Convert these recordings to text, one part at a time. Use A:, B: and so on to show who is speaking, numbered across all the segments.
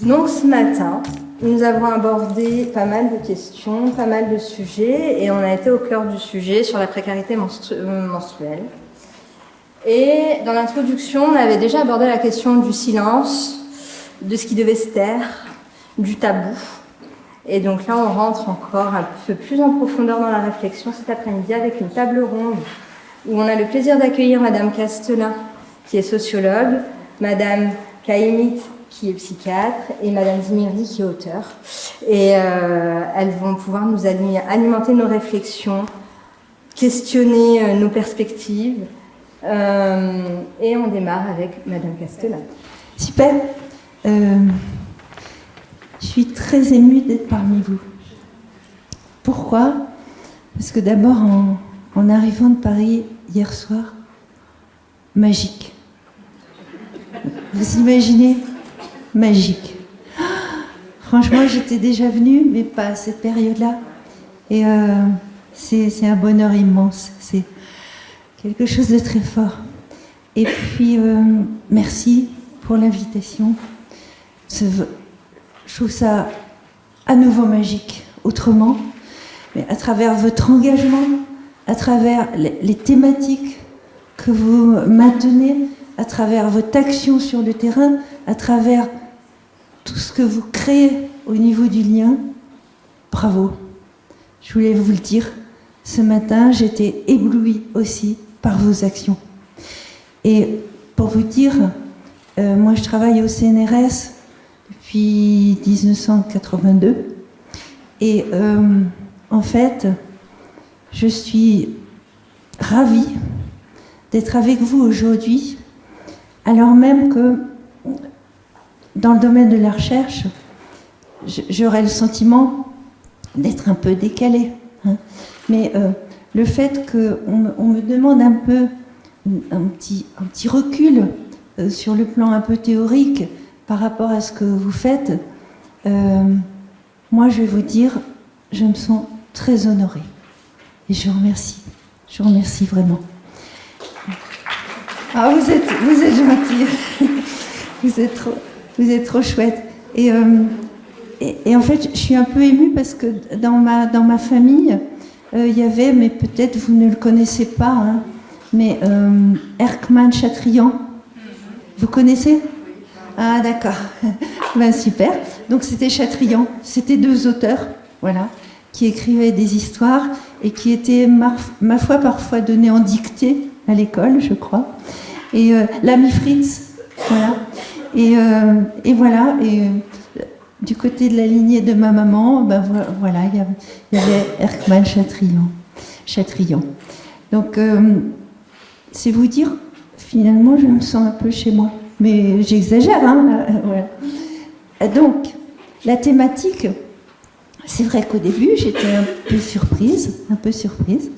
A: Donc ce matin, nous avons abordé pas mal de questions, pas mal de sujets, et on a été au cœur du sujet sur la précarité menstruelle. Et dans l'introduction, on avait déjà abordé la question du silence, de ce qui devait se taire, du tabou. Et donc là, on rentre encore un peu plus en profondeur dans la réflexion cet après-midi avec une table ronde où on a le plaisir d'accueillir Madame Castelin, qui est sociologue, Madame Kaimit, qui est psychiatre, et Madame Zmirli, qui est auteure. Et elles vont pouvoir nous alimenter nos réflexions, questionner nos perspectives. Et on démarre avec Madame Castelin.
B: Super. Je suis très émue d'être parmi vous. Pourquoi ? Parce que d'abord, en arrivant de Paris hier soir, magique. Vous imaginez ? Magique. Franchement, j'étais déjà venue, mais pas à cette période-là. Et c'est un bonheur immense. C'est quelque chose de très fort. Et puis, merci pour l'invitation. Je trouve ça à nouveau magique, autrement, mais à travers votre engagement, à travers les thématiques que vous maintenez, à travers votre action sur le terrain, à travers tout ce que vous créez au niveau du lien. Bravo. Je voulais vous le dire. Ce matin, j'étais éblouie aussi par vos actions. Et pour vous dire, moi je travaille au CNRS depuis 1982. Et en fait, je suis ravie d'être avec vous aujourd'hui, alors même que dans le domaine de la recherche, j'aurais le sentiment d'être un peu décalée. Hein. Mais le fait qu'on me demande un peu un petit recul sur le plan un peu théorique par rapport à ce que vous faites, moi je vais vous dire, je me sens très honorée. Et je vous remercie. Je vous remercie vraiment. Ah, vous êtes gentille. Vous êtes trop chouette. Et en fait, je suis un peu émue parce que dans ma famille, il y avait, mais peut-être vous ne le connaissez pas, hein, mais Erckmann Chatrian. Vous connaissez ? Ah, d'accord. Ben, super. Donc c'était Chatrian. C'était deux auteurs, voilà, qui écrivaient des histoires et qui étaient, ma foi, parfois donnés en dictée à l'école, je crois. Et l'ami Fritz, voilà. Et voilà. Et du côté de la lignée de ma maman, ben voilà, il y avait Erckmann Chatrian. Donc, c'est vous dire, finalement, je me sens un peu chez moi. Mais j'exagère, hein. Voilà. Donc, la thématique, c'est vrai qu'au début, j'étais un peu surprise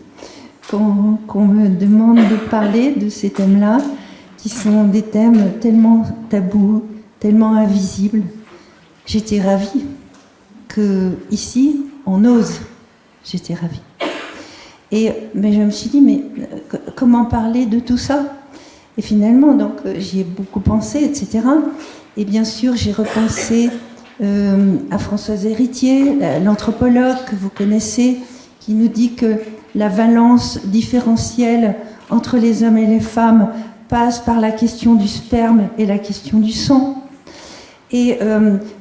B: qu'on me demande de parler de ces thèmes-là, qui sont des thèmes tellement tabous, tellement invisibles. J'étais ravie qu'ici, on ose. J'étais ravie. Mais je me suis dit, mais comment parler de tout ça ? Et finalement, donc, j'y ai beaucoup pensé, etc. Et bien sûr, j'ai repensé à Françoise Héritier, l'anthropologue que vous connaissez, qui nous dit que la valence différentielle entre les hommes et les femmes passe par la question du sperme et la question du sang. Et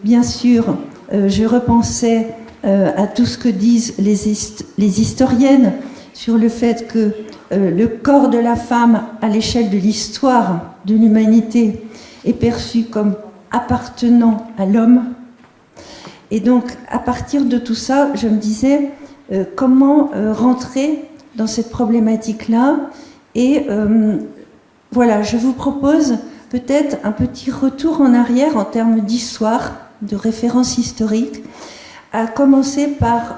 B: bien sûr, je repensais à tout ce que disent les historiennes sur le fait que le corps de la femme, à l'échelle de l'histoire de l'humanité, est perçu comme appartenant à l'homme. Et donc, à partir de tout ça, je me disais comment rentrer dans cette problématique-là. Et voilà, je vous propose peut-être un petit retour en arrière en termes d'histoire, de référence historique, à commencer par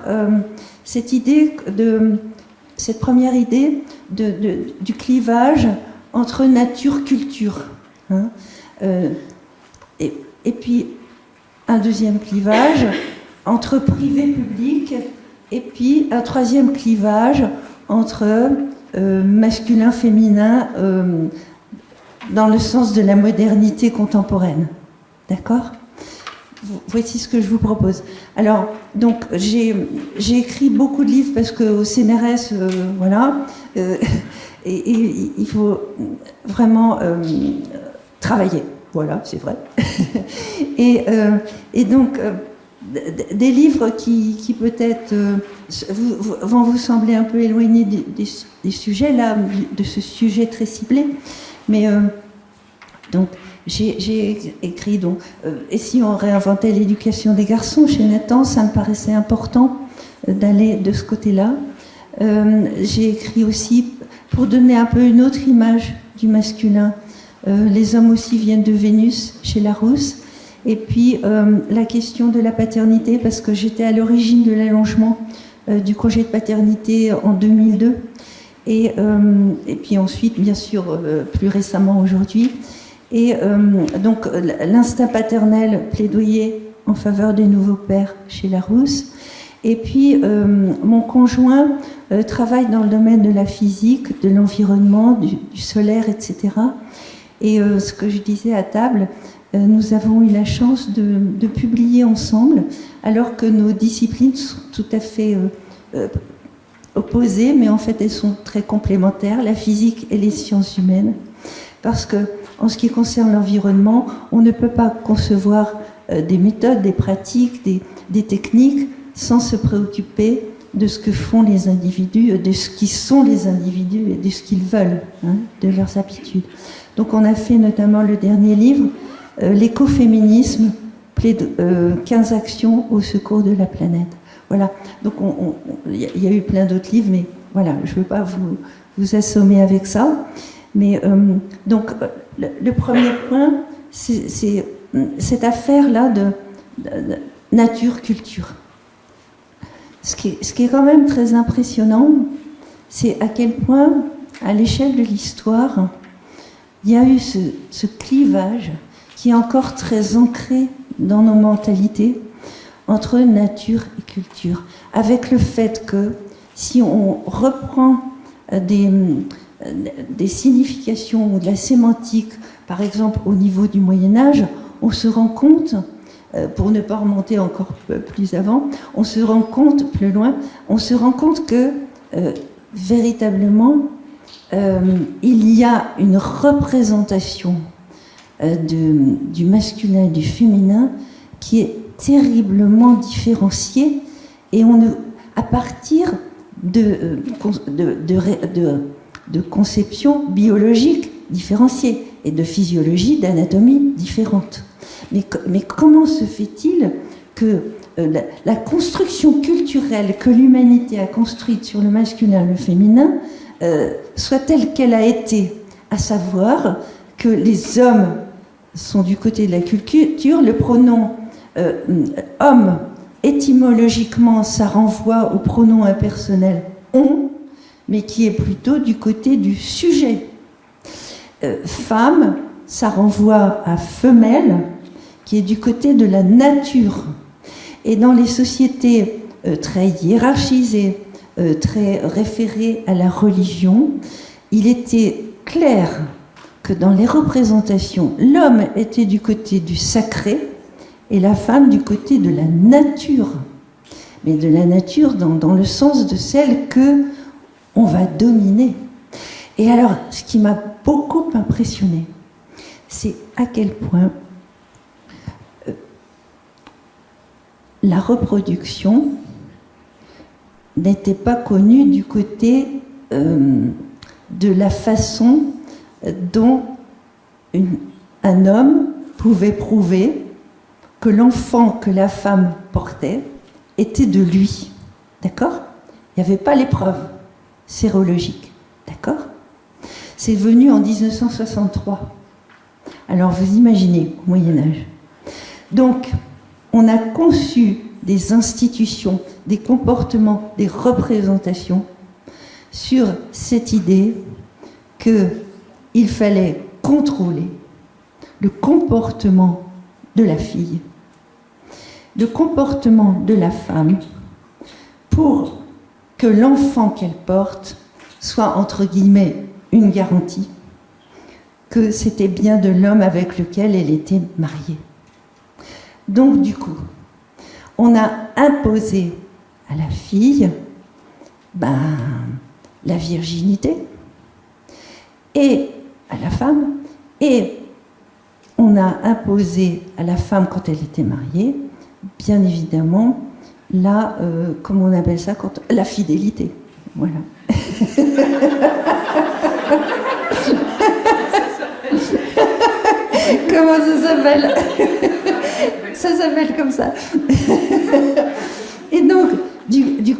B: cette première idée du clivage entre nature-culture. Hein, et puis un deuxième clivage entre privé-public, et puis un troisième clivage entre masculin-féminin dans le sens de la modernité contemporaine. D'accord ? voici ce que je vous propose. Alors, donc, j'ai écrit beaucoup de livres parce qu'au CNRS, voilà, et il faut vraiment travailler. Voilà, c'est vrai. et donc, des livres qui peut-être vont vous sembler un peu éloignés des sujets, là, de ce sujet très ciblé. Mais donc, j'ai écrit donc, et si on réinventait l'éducation des garçons chez Nathan, ça me paraissait important d'aller de ce côté-là. J'ai écrit aussi pour donner un peu une autre image du masculin. Les hommes aussi viennent de Vénus chez Larousse. Et puis la question de la paternité, parce que j'étais à l'origine de l'allongement du congé de paternité en 2002. Et puis ensuite, bien sûr, plus récemment aujourd'hui. Et donc l'instinct paternel, plaidoyer en faveur des nouveaux pères chez Larousse. Et puis mon conjoint travaille dans le domaine de la physique, de l'environnement, du solaire, etc. Et ce que je disais à table, nous avons eu la chance de publier ensemble, alors que nos disciplines sont tout à fait opposées, mais en fait elles sont très complémentaires, la physique et les sciences humaines. Parce que, en ce qui concerne l'environnement, on ne peut pas concevoir des méthodes, des pratiques, des techniques sans se préoccuper de ce que font les individus, de ce qui sont les individus et de ce qu'ils veulent, hein, de leurs habitudes. Donc on a fait notamment le dernier livre, l'écoféminisme, 15 actions au secours de la planète. Voilà, donc il y a eu plein d'autres livres, mais voilà, je ne veux pas vous assommer avec ça. Mais donc le premier point, c'est cette affaire-là de nature-culture. Ce qui est quand même très impressionnant, c'est à quel point, à l'échelle de l'histoire, il y a eu ce clivage qui est encore très ancré dans nos mentalités entre nature et culture, avec le fait que si on reprend des significations ou de la sémantique, par exemple au niveau du Moyen-Âge, on se rend compte, pour ne pas remonter encore plus avant, on se rend compte, plus loin, on se rend compte que véritablement, il y a une représentation du masculin et du féminin qui est terriblement différenciée, et à partir de conceptions biologiques différenciées et de physiologie, d'anatomie différente. Mais comment se fait-il que la construction culturelle que l'humanité a construite sur le masculin et le féminin soit telle qu'elle a été, à savoir que les hommes sont du côté de la culture, le pronom homme, étymologiquement, ça renvoie au pronom impersonnel on, mais qui est plutôt du côté du sujet. Femme, ça renvoie à femelle, qui est du côté de la nature. Et dans les sociétés très hiérarchisées, très référées à la religion, il était clair que dans les représentations, l'homme était du côté du sacré et la femme du côté de la nature. Mais de la nature dans le sens de celle que on va dominer. Et alors, ce qui m'a beaucoup impressionné, c'est à quel point la reproduction n'était pas connue du côté de la façon dont un homme pouvait prouver que l'enfant que la femme portait était de lui. D'accord ? Il n'y avait pas l'épreuve sérologique. D'accord ? C'est venu en 1963. Alors vous imaginez, au Moyen-Âge. Donc, on a conçu des institutions, des comportements, des représentations sur cette idée qu'il fallait contrôler le comportement de la fille, le comportement de la femme, pour que l'enfant qu'elle porte soit, entre guillemets, une garantie que c'était bien de l'homme avec lequel elle était mariée. Donc du coup, on a imposé à la fille la virginité, et à la femme, et on a imposé à la femme, quand elle était mariée, bien évidemment, comment on appelle ça, la fidélité. Voilà. Comment ça s'appelle? Ça s'appelle comme ça. Et donc, du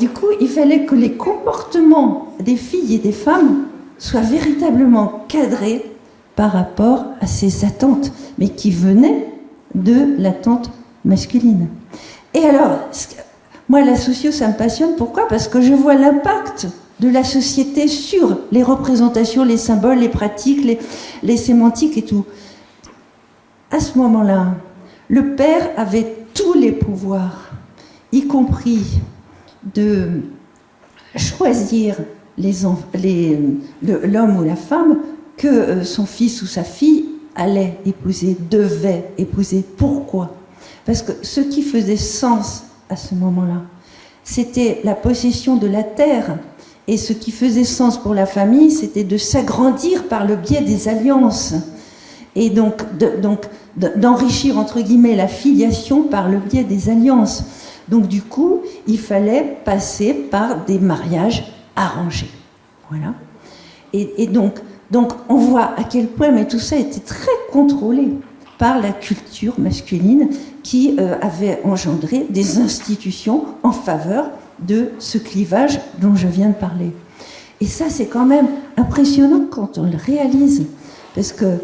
B: coup, il fallait que les comportements des filles et des femmes soient véritablement cadrés par rapport à ces attentes, mais qui venaient de l'attente masculine. Et alors, moi, la socio, ça me passionne. Pourquoi? Parce que je vois l'impact de la société sur les représentations, les symboles, les pratiques, les sémantiques et tout. À ce moment-là, le père avait tous les pouvoirs, y compris de choisir l'homme ou la femme que son fils ou sa fille allait épouser, devait épouser. Pourquoi? Parce que ce qui faisait sens à ce moment-là, c'était la possession de la terre. Et ce qui faisait sens pour la famille, c'était de s'agrandir par le biais des alliances. Et donc d'enrichir, entre guillemets, la filiation par le biais des alliances. Donc du coup, il fallait passer par des mariages arrangés. Voilà. Et donc on voit à quel point, mais tout ça était très contrôlé par la culture masculine qui avait engendré des institutions en faveur de ce clivage dont je viens de parler. Et ça, c'est quand même impressionnant quand on le réalise. Parce que,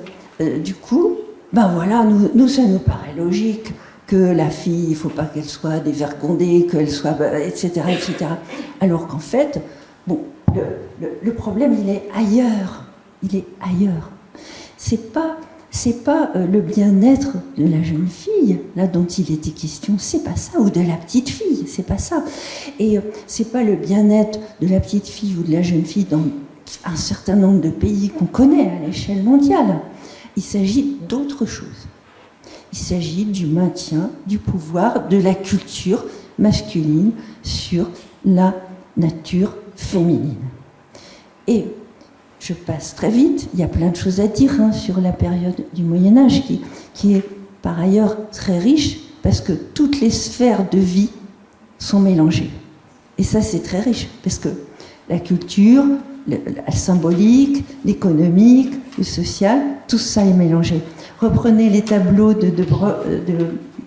B: du coup, voilà, nous, ça nous paraît logique que la fille, il ne faut pas qu'elle soit dévergondée, qu'elle soit, etc., etc. Alors qu'en fait, bon, le problème, il est ailleurs. Il est ailleurs. C'est pas le bien-être de la jeune fille, là, dont il était question, c'est pas ça, ou de la petite fille, c'est pas ça. Et c'est pas le bien-être de la petite fille ou de la jeune fille dans un certain nombre de pays qu'on connaît à l'échelle mondiale. Il s'agit d'autre chose. Il s'agit du maintien du pouvoir de la culture masculine sur la nature féminine. Et je passe très vite, il y a plein de choses à dire sur la période du Moyen-Âge qui est par ailleurs très riche parce que toutes les sphères de vie sont mélangées. Et ça, c'est très riche parce que la culture, la symbolique, l'économique, le social, tout ça est mélangé. Reprenez les tableaux de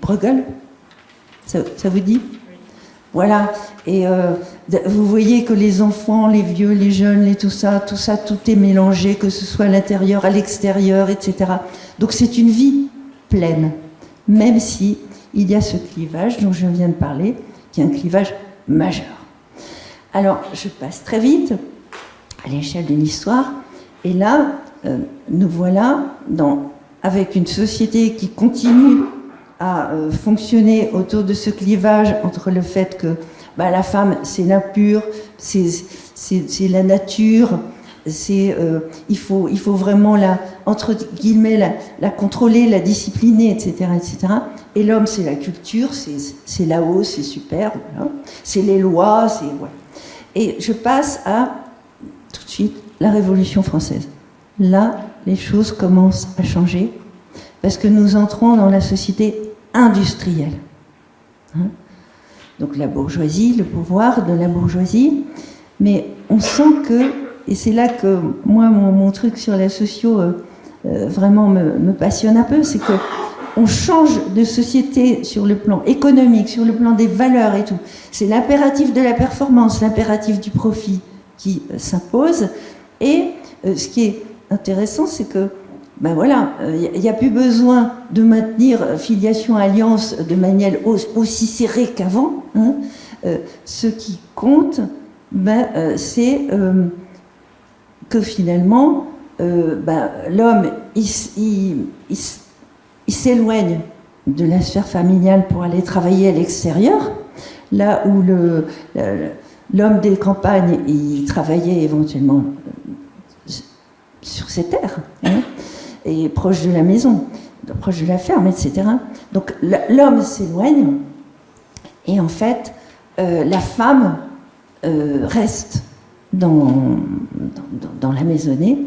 B: Bruegel, ça vous dit ? Voilà, et vous voyez que les enfants, les vieux, les jeunes, tout est mélangé, que ce soit à l'intérieur, à l'extérieur, etc. Donc c'est une vie pleine, même si il y a ce clivage dont je viens de parler, qui est un clivage majeur. Alors, je passe très vite à l'échelle d'une histoire, et là, nous voilà avec une société qui continue à fonctionner autour de ce clivage entre le fait que la femme, c'est l'impur, c'est la nature, il faut vraiment entre guillemets, la contrôler, la discipliner, etc., etc. Et l'homme, c'est la culture, c'est là-haut, c'est super, voilà. C'est les lois, voilà. Et je passe à, tout de suite, la Révolution française. Là, les choses commencent à changer, parce que nous entrons dans la société industrielle. Donc la bourgeoisie, le pouvoir de la bourgeoisie, mais on sent que, et c'est là que moi, mon truc sur la socio vraiment me passionne un peu, c'est que on change de société sur le plan économique, sur le plan des valeurs et tout. C'est l'impératif de la performance, l'impératif du profit qui s'impose. Et ce qui est intéressant, c'est que voilà, il n'y a plus besoin de maintenir filiation, alliance de manière aussi serrée qu'avant. Ce qui compte, c'est que finalement, l'homme, il s'éloigne de la sphère familiale pour aller travailler à l'extérieur, là où l'homme des campagnes, il travaillait éventuellement sur ses terres. Et proche de la maison. proche de la ferme, etc. Donc l'homme s'éloigne, et en fait, la femme reste dans la maisonnée,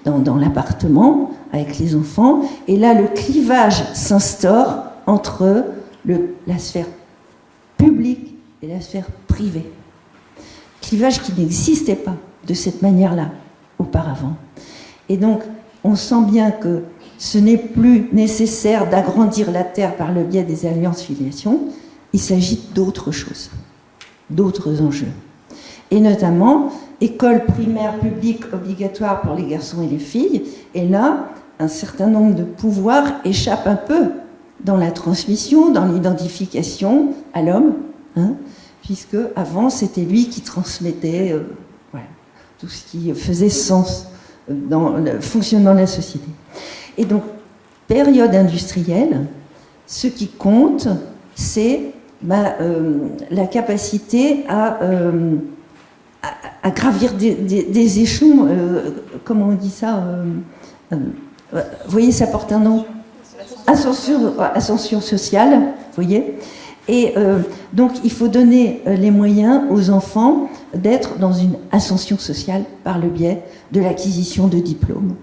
B: dans l'appartement, avec les enfants, et là, le clivage s'instaure entre la sphère publique et la sphère privée. Clivage qui n'existait pas de cette manière-là auparavant. Et donc, on sent bien que ce n'est plus nécessaire d'agrandir la terre par le biais des alliances-filiations, il s'agit d'autres choses, d'autres enjeux. Et notamment, école primaire publique obligatoire pour les garçons et les filles, et là, un certain nombre de pouvoirs échappent un peu dans la transmission, dans l'identification à l'homme, puisque avant c'était lui qui transmettait tout ce qui faisait sens dans le fonctionnement de la société. Et donc, période industrielle, ce qui compte, c'est la capacité à gravir des échelons, comment on dit ça, vous voyez, ça porte un nom, ascension sociale, vous voyez. Et donc, il faut donner les moyens aux enfants d'être dans une ascension sociale par le biais de l'acquisition de diplômes,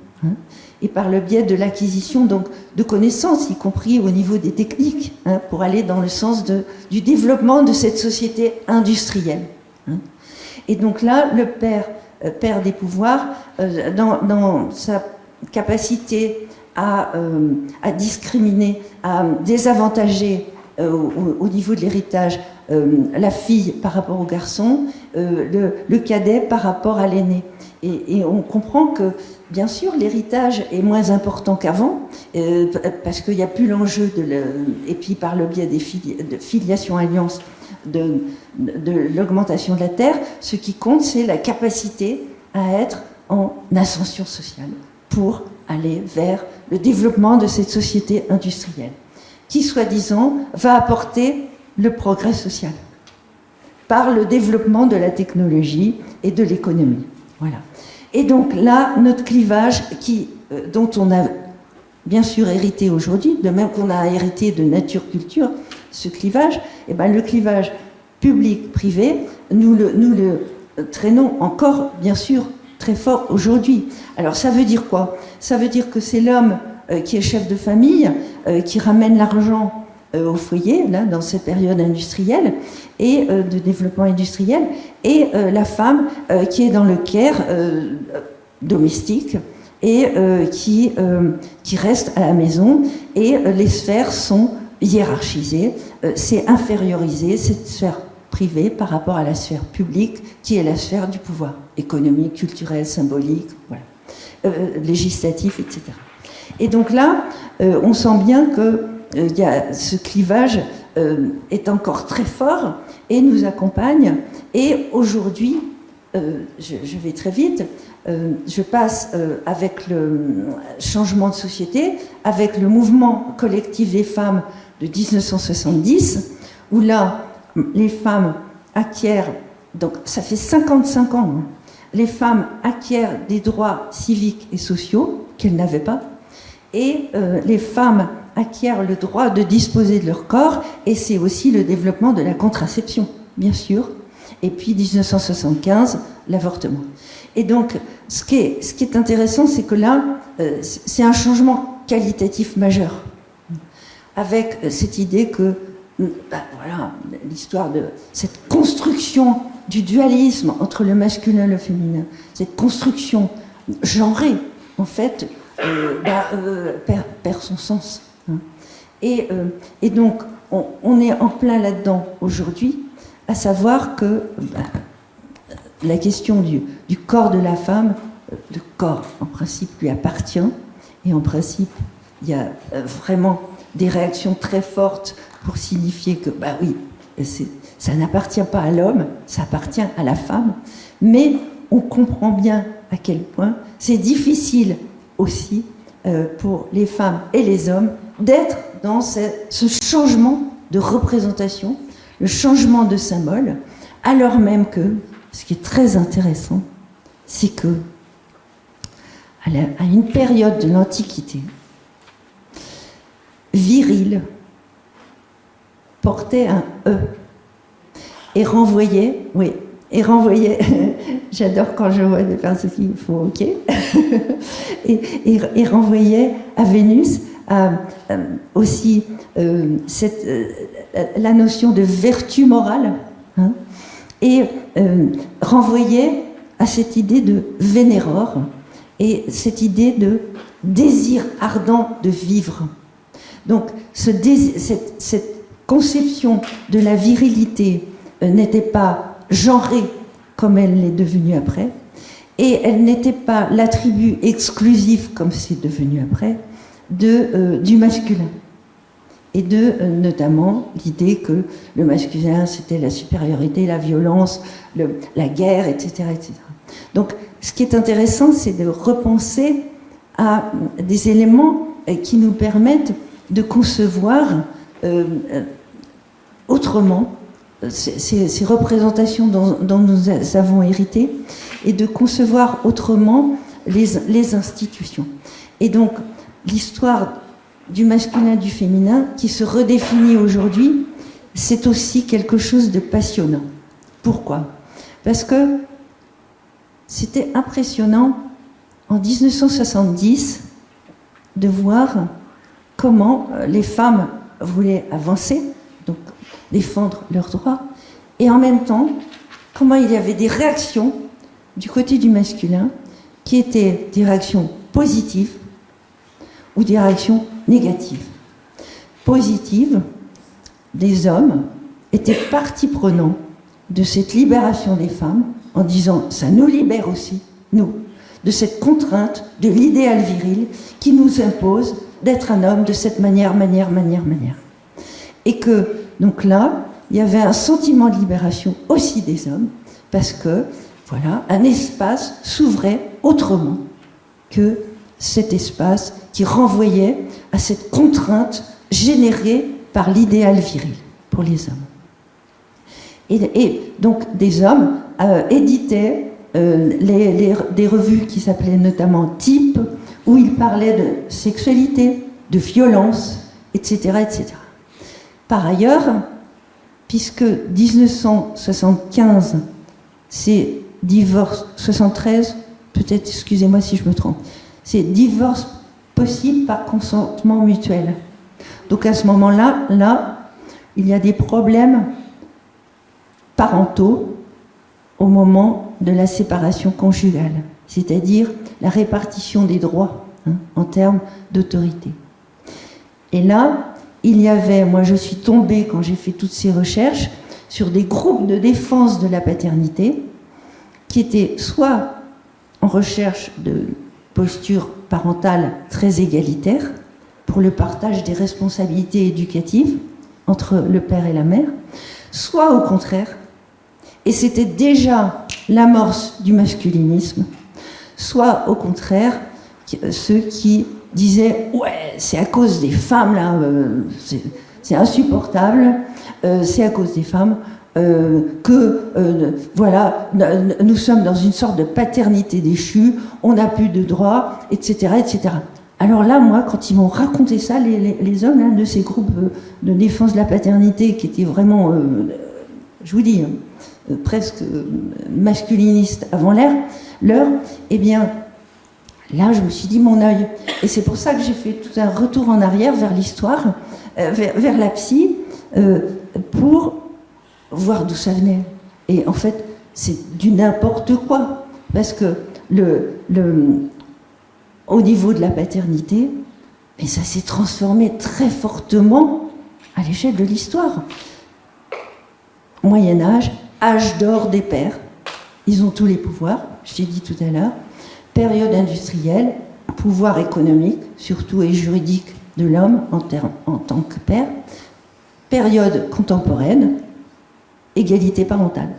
B: et par le biais de l'acquisition donc de connaissances, y compris au niveau des techniques, pour aller dans le sens du développement de cette société industrielle. Et donc là, le père perd des pouvoirs dans sa capacité à discriminer, à désavantager au niveau de l'héritage la fille par rapport au garçon, le cadet par rapport à l'aîné. Et on comprend que, bien sûr, l'héritage est moins important qu'avant, parce qu'il n'y a plus l'enjeu et puis par le biais de filiation-alliance, de l'augmentation de la terre, ce qui compte, c'est la capacité à être en ascension sociale pour aller vers le développement de cette société industrielle, qui, soi-disant, va apporter le progrès social par le développement de la technologie et de l'économie. Voilà. Et donc là, notre clivage, dont on a bien sûr hérité aujourd'hui, de même qu'on a hérité de nature-culture, ce clivage, le clivage public-privé, nous le traînons encore, bien sûr, très fort aujourd'hui. Alors ça veut dire quoi? Ça veut dire que c'est l'homme qui est chef de famille, qui ramène l'argent au foyer, là, dans cette période industrielle, et de développement industriel, et la femme qui est dans le care domestique, et qui reste à la maison, et les sphères sont hiérarchisées, c'est infériorisé, cette sphère privée par rapport à la sphère publique, qui est la sphère du pouvoir économique, culturel, symbolique, voilà, législatif, etc. Et donc là, on sent bien que ce clivage est encore très fort et nous accompagne. Et aujourd'hui, je vais très vite, je passe avec le changement de société, avec le mouvement collectif des femmes de 1970, où là, les femmes acquièrent, donc ça fait 55 ans, les femmes acquièrent des droits civiques et sociaux qu'elles n'avaient pas, et les femmes acquièrent le droit de disposer de leur corps, et c'est aussi le développement de la contraception, bien sûr, et puis 1975, l'avortement. Et donc, ce qui est intéressant, c'est que là, c'est un changement qualitatif majeur, avec cette idée que, voilà, l'histoire de cette construction du dualisme entre le masculin et le féminin, cette construction genrée, en fait, perd son sens. Et donc, on est en plein là-dedans aujourd'hui, à savoir que la question du corps de la femme, le corps, en principe, lui appartient, et en principe, il y a vraiment des réactions très fortes pour signifier que, oui, ça n'appartient pas à l'homme, ça appartient à la femme, mais on comprend bien à quel point c'est difficile aussi pour les femmes et les hommes d'être dans ce changement de représentation, le changement de symbole, alors même que, ce qui est très intéressant, c'est que à une période de l'Antiquité, viril portait un E et renvoyait, oui, j'adore quand je vois des personnes qui font OK, et renvoyait à Vénus aussi la notion de vertu morale, hein, et renvoyait à cette idée de Vénéror et cette idée de désir ardent de vivre. Donc cette conception de la virilité n'était pas genrée comme elle l'est devenue après, et elle n'était pas l'attribut exclusif comme c'est devenu après du masculin. Et notamment l'idée que le masculin c'était la supériorité, la violence, la guerre, etc., etc. Donc ce qui est intéressant, c'est de repenser à des éléments qui nous permettent de concevoir autrement ces représentations dont nous avons hérité, et de concevoir autrement les institutions. Et donc l'histoire du masculin, du féminin, qui se redéfinit aujourd'hui, c'est aussi quelque chose de passionnant. Pourquoi ? Parce que c'était impressionnant en 1970 de voir comment les femmes voulaient avancer, donc défendre leurs droits, et en même temps, comment il y avait des réactions du côté du masculin qui étaient des réactions positives ou des réactions négatives. Positives, des hommes étaient partie prenante de cette libération des femmes en disant ça nous libère aussi, nous, de cette contrainte de l'idéal viril qui nous impose d'être un homme de cette manière. Et que, donc là, il y avait un sentiment de libération aussi des hommes, parce que, voilà, un espace s'ouvrait autrement que cet espace qui renvoyait à cette contrainte générée par l'idéal viril pour les hommes. Et donc des hommes éditaient des revues qui s'appelaient notamment Type, où ils parlaient de sexualité, de violence, etc., etc. Par ailleurs, puisque 1975, c'est divorce, 73, peut-être, excusez-moi si je me trompe, c'est divorce possible par consentement mutuel. Donc à ce moment-là, il y a des problèmes parentaux au moment de la séparation conjugale, c'est-à-dire la répartition des droits, hein, en termes d'autorité. Et là, il y avait, moi je suis tombée quand j'ai fait toutes ces recherches, sur des groupes de défense de la paternité qui étaient soit en recherche de posture parentale très égalitaire pour le partage des responsabilités éducatives entre le père et la mère, soit au contraire, et c'était déjà l'amorce du masculinisme, soit au contraire ceux qui disaient « ouais, c'est à cause des femmes, là, c'est insupportable, c'est à cause des femmes voilà, nous sommes dans une sorte de paternité déchue, on n'a plus de droits, etc., etc. » Alors là, moi, quand ils m'ont raconté ça, les hommes là, de ces groupes de défense de la paternité, qui étaient vraiment, je vous dis, presque masculinistes avant l'heure, eh bien, là, je me suis dit mon œil. Et c'est pour ça que j'ai fait tout un retour en arrière vers l'histoire, vers la psy, pour voir d'où ça venait. Et en fait, c'est du n'importe quoi. Parce que au niveau de la paternité, et ça s'est transformé très fortement à l'échelle de l'histoire. Moyen-Âge, âge d'or des pères, ils ont tous les pouvoirs, je t'ai dit tout à l'heure, période industrielle, pouvoir économique, surtout et juridique de l'homme en tant que père, période contemporaine, égalité parentale.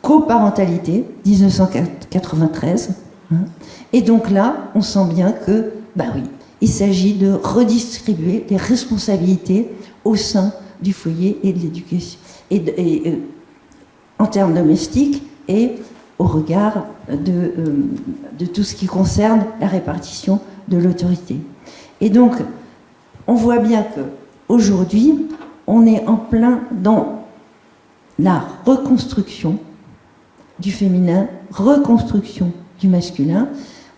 B: Coparentalité, 1993. Hein. Et donc là, on sent bien que, oui, il s'agit de redistribuer les responsabilités au sein du foyer et de l'éducation, et en termes domestiques et au regard de tout ce qui concerne la répartition de l'autorité. Et donc, on voit bien que aujourd'hui, on est en plein dans la reconstruction du féminin, reconstruction du masculin,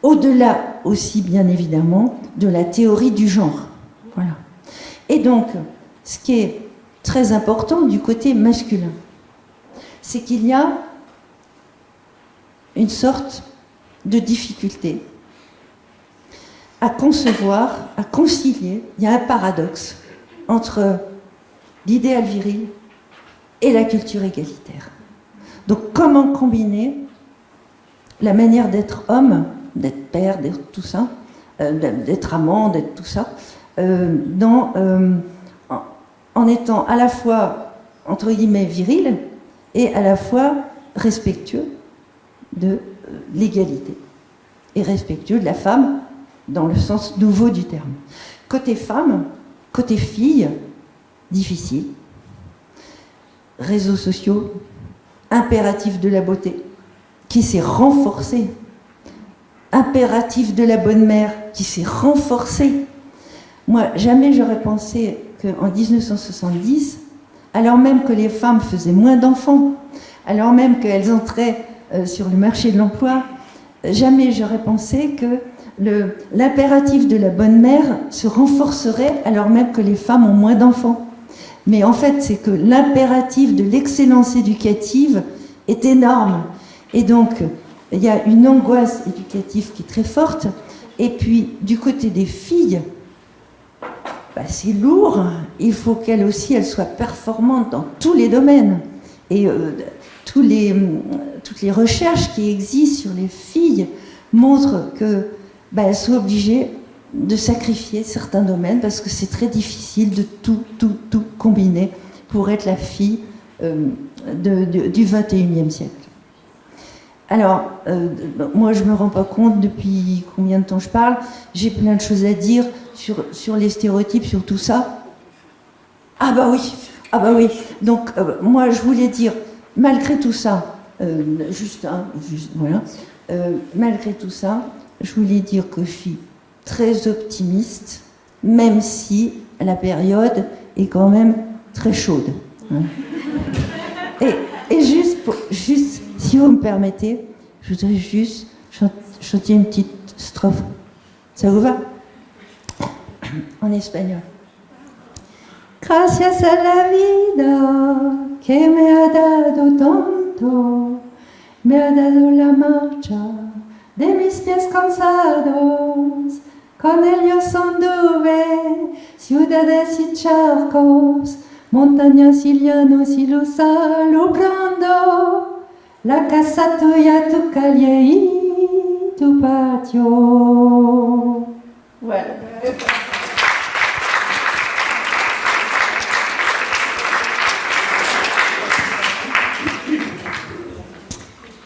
B: au-delà aussi, bien évidemment, de la théorie du genre. Voilà. Et donc, ce qui est très important du côté masculin, c'est qu'il y a une sorte de difficulté à concevoir, à concilier. Il y a un paradoxe entre l'idéal viril et la culture égalitaire. Donc comment combiner la manière d'être homme, d'être père, d'être tout ça, d'être amant, d'être tout ça, en étant à la fois, entre guillemets, viril et à la fois respectueux de l'égalité et respectueux de la femme dans le sens nouveau du terme. Côté femme, côté fille, difficile. Réseaux sociaux, impératif de la beauté, qui s'est renforcé. Impératif de la bonne mère, qui s'est renforcé. Moi, jamais j'aurais pensé qu'en 1970, alors même que les femmes faisaient moins d'enfants, alors même qu'elles entraient sur le marché de l'emploi, jamais j'aurais pensé que l'impératif de la bonne mère se renforcerait alors même que les femmes ont moins d'enfants. Mais en fait, c'est que l'impératif de l'excellence éducative est énorme. Et donc, il y a une angoisse éducative qui est très forte. Et puis, du côté des filles, c'est lourd. Il faut qu'elles aussi, elles soient performantes dans tous les domaines. Et toutes les recherches qui existent sur les filles montrent qu'elles sont obligées de sacrifier certains domaines parce que c'est très difficile de tout combiner pour être la fille du 21e siècle. Alors, moi je ne me rends pas compte depuis combien de temps je parle, j'ai plein de choses à dire sur les stéréotypes, sur tout ça. Ah bah oui. Donc moi je voulais dire, malgré tout ça, malgré tout ça, je voulais dire que je suis très optimiste, même si la période est quand même très chaude. Et juste, si vous me permettez, je voudrais juste chanter une petite strophe. Ça vous va? En espagnol. Gracias a la vida que me ha dado tanto, me ha dado la marcha de mis pies cansados, con ellos anduve ciudades y charcos, montañas y llanos y luz alumbrando, la casa tuya, tu calle y tu patio. Voilà.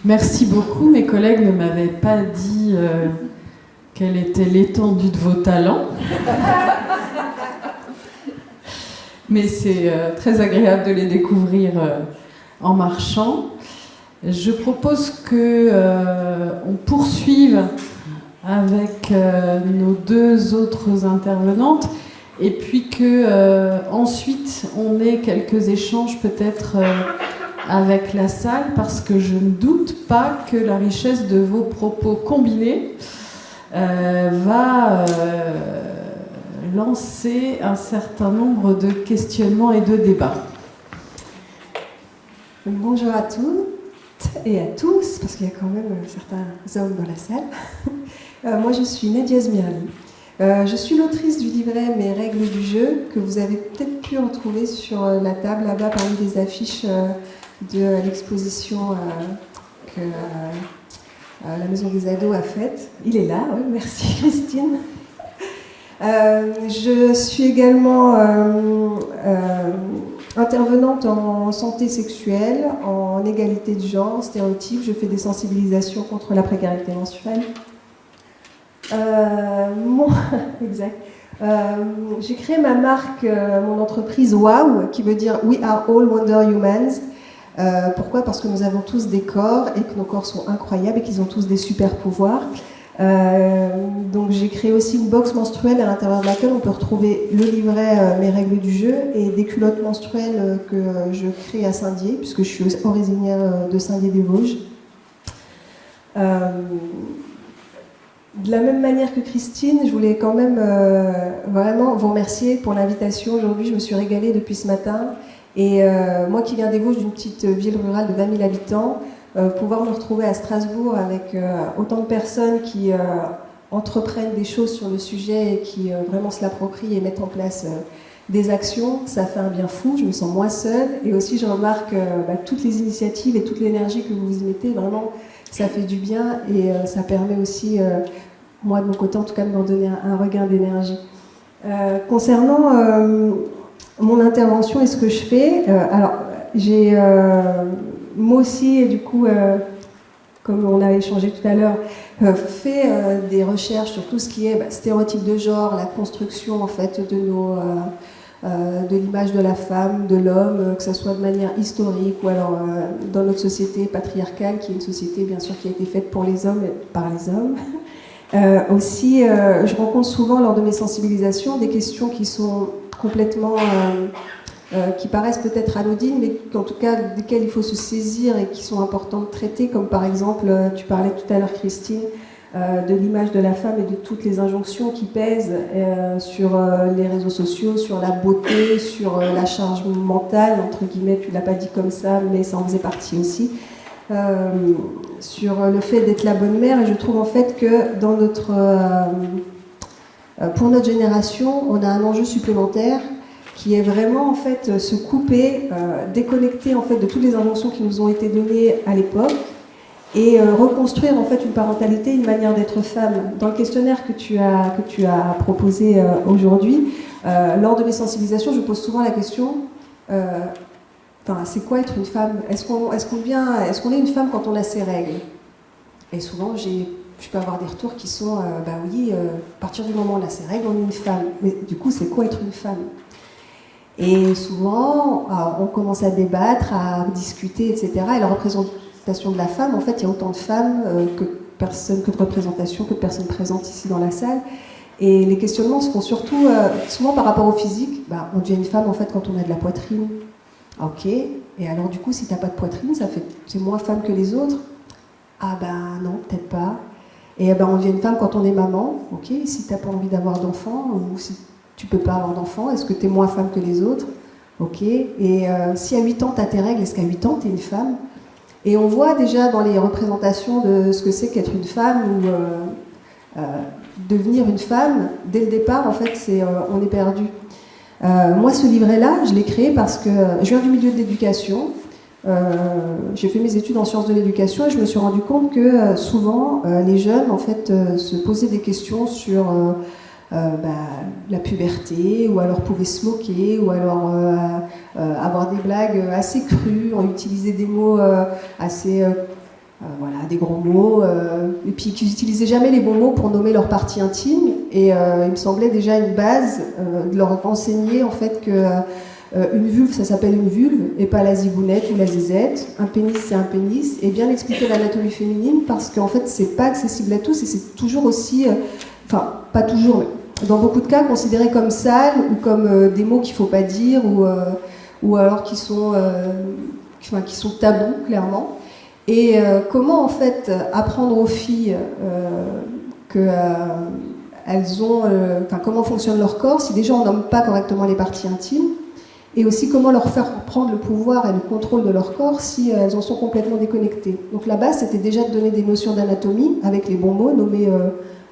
C: Merci beaucoup. Mes collègues ne m'avaient pas dit quelle était l'étendue de vos talents. Mais c'est très agréable de les découvrir en marchant. Je propose qu'on poursuive avec nos deux autres intervenantes et puis qu'ensuite on ait quelques échanges peut-être avec la salle, parce que je ne doute pas que la richesse de vos propos combinés va lancer un certain nombre de questionnements et de débats.
D: Bonjour à toutes et à tous, parce qu'il y a quand même certains hommes dans la salle. Moi, je suis Nadia Zmirli. Je suis l'autrice du livret Mes règles du jeu, que vous avez peut-être pu retrouver sur la table là-bas parmi les affiches de l'exposition que la Maison des Ados a faite. Il est là, oui, merci Christine. Je suis également intervenante en santé sexuelle, en égalité de genre, stéréotypes. Je fais des sensibilisations contre la précarité menstruelle. Exact. J'ai créé ma marque, mon entreprise WOW, qui veut dire We Are All Wonder Humans. Pourquoi ? Parce que nous avons tous des corps et que nos corps sont incroyables et qu'ils ont tous des super pouvoirs. Donc j'ai créé aussi une box menstruelle à l'intérieur de laquelle on peut retrouver le livret Mes règles du jeu et des culottes menstruelles que je crée à Saint-Dié, puisque je suis originaire de Saint-Dié-des-Vosges. De la même manière que Christine, je voulais quand même vraiment vous remercier pour l'invitation aujourd'hui. Je me suis régalée depuis ce matin. Et moi qui viens des Vosges, d'une petite ville rurale de 20 000 habitants, pouvoir me retrouver à Strasbourg avec autant de personnes qui entreprennent des choses sur le sujet et qui vraiment se l'approprient et mettent en place des actions, ça fait un bien fou. Je me sens moins seule. Et aussi, je remarque toutes les initiatives et toute l'énergie que vous y mettez, vraiment, ça fait du bien et ça permet aussi, moi de mon côté en tout cas, de m'en donner un regain d'énergie. Concernant mon intervention et ce que je fais, alors j'ai moi aussi, et du coup, comme on a échangé tout à l'heure, fait des recherches sur tout ce qui est stéréotypes de genre, la construction en fait de l'image de la femme, de l'homme, que ce soit de manière historique ou alors dans notre société patriarcale, qui est une société bien sûr qui a été faite pour les hommes et par les hommes. Aussi, je rencontre souvent lors de mes sensibilisations des questions qui sont complètement qui paraissent peut-être anodines, mais qu'en tout cas desquelles il faut se saisir et qui sont importantes de traiter, comme par exemple, tu parlais tout à l'heure Christine, de l'image de la femme et de toutes les injonctions qui pèsent sur les réseaux sociaux, sur la beauté, sur la charge mentale, entre guillemets, tu l'as pas dit comme ça, mais ça en faisait partie aussi, sur le fait d'être la bonne mère. Et je trouve en fait que dans pour notre génération, on a un enjeu supplémentaire qui est vraiment en fait se couper, déconnecter en fait de toutes les injonctions qui nous ont été données à l'époque et reconstruire en fait une parentalité, une manière d'être femme. Dans le questionnaire que tu as proposé aujourd'hui, lors de mes sensibilisations, je pose souvent la question c'est quoi être une femme? Est-ce qu'on est une femme quand on a ses règles? Et souvent, je peux avoir des retours qui sont oui, à partir du moment où on a ses règles, on est une femme. Mais du coup, c'est quoi être une femme? Et souvent, on commence à débattre, à discuter, etc. Et la représentation de la femme, en fait, il y a autant de femmes que de représentations, que de personnes présentes ici dans la salle. Et les questionnements se font surtout, souvent par rapport au physique. On devient une femme, en fait, quand on a de la poitrine. Ok. Et alors, du coup, si t'as pas de poitrine, c'est moins femme que les autres? Ah non, peut-être pas. Et on devient une femme quand on est maman. Ok. Si t'as pas envie d'avoir d'enfant, ou si tu peux pas avoir d'enfant, est-ce que tu es moins femme que les autres? Ok. Et si à 8 ans tu as tes règles, est-ce qu'à 8 ans tu es une femme? Et on voit déjà dans les représentations de ce que c'est qu'être une femme ou devenir une femme, dès le départ, en fait, on est perdu. Moi, ce livret-là, je l'ai créé parce que je viens du milieu de l'éducation. J'ai fait mes études en sciences de l'éducation et je me suis rendu compte que souvent, les jeunes, en fait, se posaient des questions sur la puberté, ou alors pouvaient se moquer, ou alors avoir des blagues assez crues, utiliser des mots assez des gros mots, et puis qu'ils n'utilisaient jamais les bons mots pour nommer leur partie intime. Et il me semblait déjà une base de leur enseigner en fait que une vulve, ça s'appelle une vulve, et pas la zigounette ou la zizette. Un pénis, c'est un pénis, et bien expliquer l'anatomie féminine, parce qu'en fait, c'est pas accessible à tous, et c'est toujours aussi, pas toujours, mais dans beaucoup de cas, considéré comme sale, ou comme des mots qu'il faut pas dire, ou alors qui sont tabous, clairement. Et comment, en fait, apprendre aux filles comment fonctionne leur corps, si déjà on nomme pas correctement les parties intimes, et aussi comment leur faire prendre le pouvoir et le contrôle de leur corps si elles en sont complètement déconnectées. Donc la base, c'était déjà de donner des notions d'anatomie avec les bons mots, nommer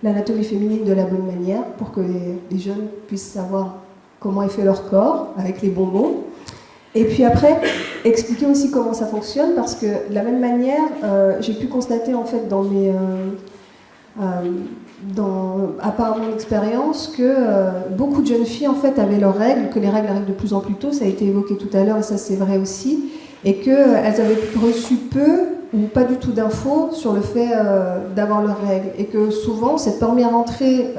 D: l'anatomie féminine de la bonne manière pour que les jeunes puissent savoir comment est fait leur corps avec les bons mots. Et puis après, expliquer aussi comment ça fonctionne, parce que de la même manière, j'ai pu constater en fait à part mon expérience, que beaucoup de jeunes filles en fait avaient leurs règles, que les règles arrivent de plus en plus tôt, ça a été évoqué tout à l'heure et ça c'est vrai aussi, et qu'elles avaient reçu peu ou pas du tout d'infos sur le fait d'avoir leurs règles, et que souvent cette première entrée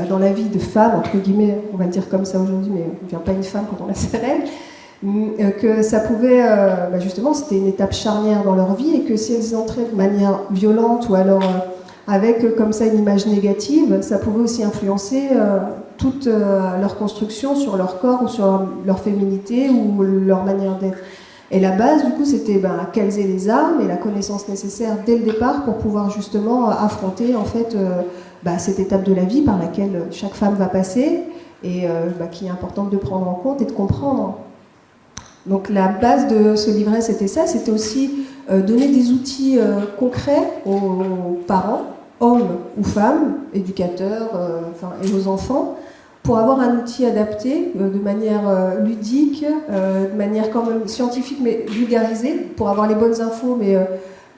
D: dans la vie de femme, entre guillemets, on va le dire comme ça aujourd'hui, mais on ne devient pas une femme quand on a ses règles, que ça pouvait, justement, c'était une étape charnière dans leur vie, et que si elles entraient de manière violente ou alors avec comme ça une image négative, ça pouvait aussi influencer toute leur construction sur leur corps ou sur leur féminité ou leur manière d'être. Et la base, du coup, c'était quelles aient les armes et la connaissance nécessaire dès le départ pour pouvoir justement affronter en fait cette étape de la vie par laquelle chaque femme va passer et qui est importante de prendre en compte et de comprendre. Donc la base de ce livret, c'était ça, c'était aussi donner des outils concrets aux parents, hommes ou femmes, éducateurs et aux enfants, pour avoir un outil adapté de manière ludique, de manière quand même scientifique mais vulgarisée, pour avoir les bonnes infos mais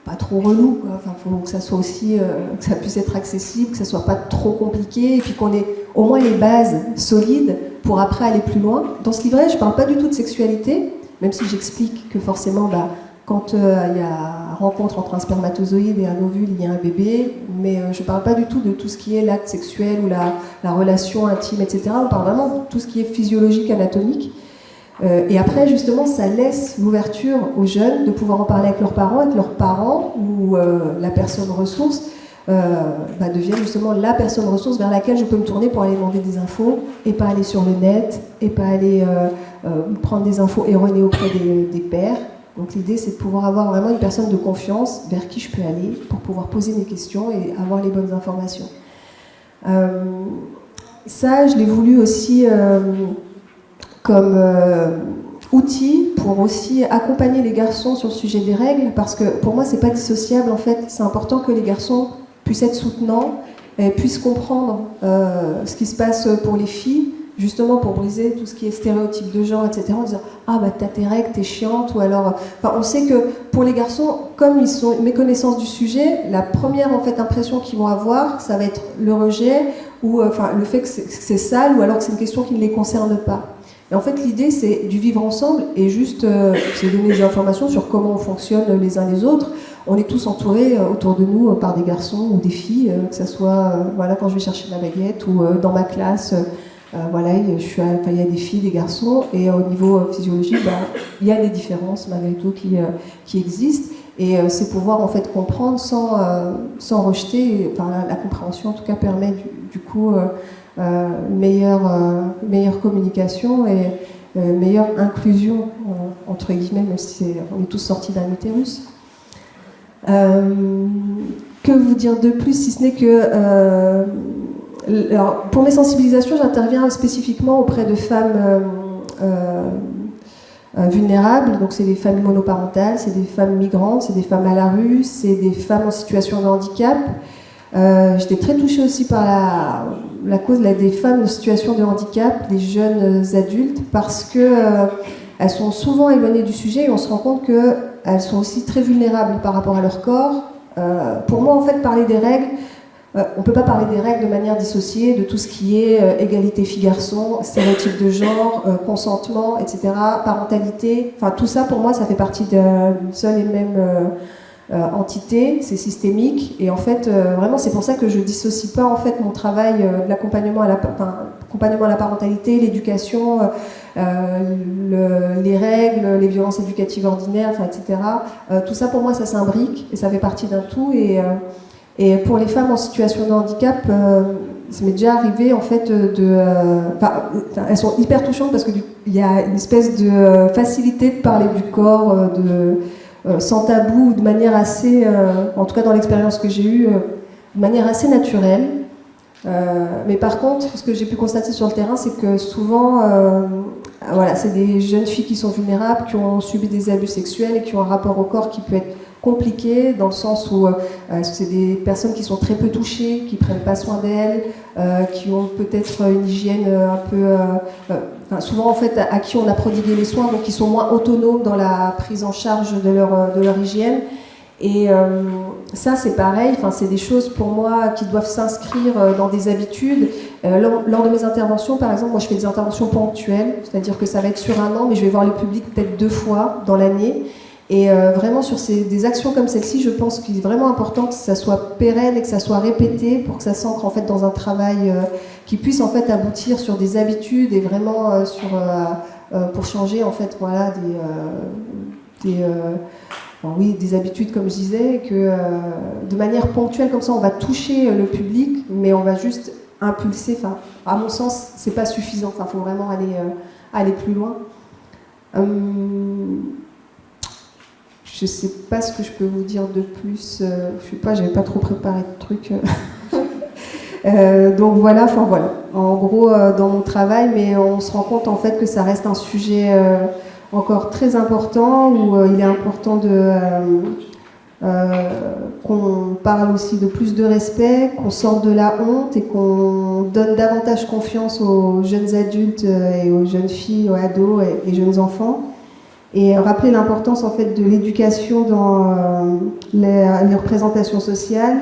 D: pas trop relou. Enfin, faut que ça soit aussi, que ça puisse être accessible, que ça soit pas trop compliqué, et puis qu'on ait au moins les bases solides pour après aller plus loin. Dans ce livret, je parle pas du tout de sexualité, même si j'explique que forcément, quand il y a rencontre entre un spermatozoïde et un ovule, il y a un bébé, mais je ne parle pas du tout de tout ce qui est l'acte sexuel ou la relation intime, etc. On parle vraiment de tout ce qui est physiologique, anatomique. Et après, justement, ça laisse l'ouverture aux jeunes de pouvoir en parler avec leurs parents ou la personne ressource devient justement la personne ressource vers laquelle je peux me tourner pour aller demander des infos et pas aller sur le net et pas aller prendre des infos erronées auprès des pairs. Donc l'idée, c'est de pouvoir avoir vraiment une personne de confiance vers qui je peux aller pour pouvoir poser mes questions et avoir les bonnes informations. Ça, je l'ai voulu aussi comme outil pour aussi accompagner les garçons sur le sujet des règles, parce que pour moi, c'est pas dissociable en fait. C'est important que les garçons puissent être soutenants et puissent comprendre ce qui se passe pour les filles, justement pour briser tout ce qui est stéréotype de genre, etc. En disant t'as tes règles, t'es chiante, ou alors. On sait que pour les garçons, comme ils sont méconnaissance du sujet, la première en fait impression qu'ils vont avoir, ça va être le rejet ou le fait que c'est sale, ou alors que c'est une question qui ne les concerne pas. Et en fait, l'idée, c'est du vivre ensemble et juste c'est donner des informations sur comment on fonctionne les uns les autres. On est tous entourés autour de nous par des garçons ou des filles, que ce soit quand je vais chercher ma baguette ou dans ma classe. Il y a des filles, des garçons, et au niveau physiologique, il y a des différences malgré tout qui existent. Et c'est pouvoir en fait comprendre sans rejeter. La compréhension en tout cas permet du coup meilleure communication et meilleure inclusion entre guillemets, même si on est tous sortis d'un utérus. Que vous dire de plus si ce n'est que alors, pour mes sensibilisations, j'interviens spécifiquement auprès de femmes vulnérables. Donc, c'est des familles monoparentales, c'est des femmes migrantes, c'est des femmes à la rue, c'est des femmes en situation de handicap. J'étais très touchée aussi par la cause des femmes en situation de handicap, des jeunes adultes, parce que elles sont souvent éloignées du sujet et on se rend compte qu'elles sont aussi très vulnérables par rapport à leur corps. Pour moi, en fait, parler des règles, on ne peut pas parler des règles de manière dissociée de tout ce qui est égalité filles-garçons, stéréotypes de genre, consentement, etc., parentalité. Enfin, tout ça, pour moi, ça fait partie d'une seule et même entité, c'est systémique. Et en fait, vraiment, c'est pour ça que je ne dissocie pas en fait, mon travail de l'accompagnement à la parentalité, l'éducation, les règles, les violences éducatives ordinaires, etc. Tout ça, pour moi, ça s'imbrique et ça fait partie d'un tout. Et pour les femmes en situation de handicap, ça m'est déjà arrivé en fait elles sont hyper touchantes parce qu'il y a une espèce de facilité de parler du corps, sans tabou, de manière assez, en tout cas dans l'expérience que j'ai eue, de manière assez naturelle. Mais par contre, ce que j'ai pu constater sur le terrain, c'est que souvent, c'est des jeunes filles qui sont vulnérables, qui ont subi des abus sexuels et qui ont un rapport au corps qui peut être compliqué, dans le sens où c'est des personnes qui sont très peu touchées, qui prennent pas soin d'elles, qui ont peut-être une hygiène un peu... souvent en fait à qui on a prodigué les soins, donc qui sont moins autonomes dans la prise en charge de leur hygiène. Et ça c'est pareil, c'est des choses pour moi qui doivent s'inscrire dans des habitudes. Lors de mes interventions, par exemple, moi je fais des interventions ponctuelles, c'est-à-dire que ça va être sur un an, mais je vais voir le public peut-être 2 fois dans l'année. Et vraiment sur des actions comme celle-ci, je pense qu'il est vraiment important que ça soit pérenne et que ça soit répété pour que ça s'ancre en fait dans un travail qui puisse en fait aboutir sur des habitudes et vraiment pour changer en fait enfin, oui, des habitudes comme je disais, que de manière ponctuelle comme ça on va toucher le public, mais on va juste impulser. Enfin, à mon sens, c'est pas suffisant. Enfin, faut vraiment aller plus loin. Je sais pas ce que je peux vous dire de plus. Je sais pas, j'avais pas trop préparé de trucs. Donc voilà, enfin voilà. En gros, dans mon travail, mais on se rend compte en fait que ça reste un sujet encore très important où il est important qu'on parle aussi de plus de respect, qu'on sorte de la honte et qu'on donne davantage confiance aux jeunes adultes et aux jeunes filles, aux ados et jeunes enfants. Et rappeler l'importance en fait de l'éducation dans les représentations sociales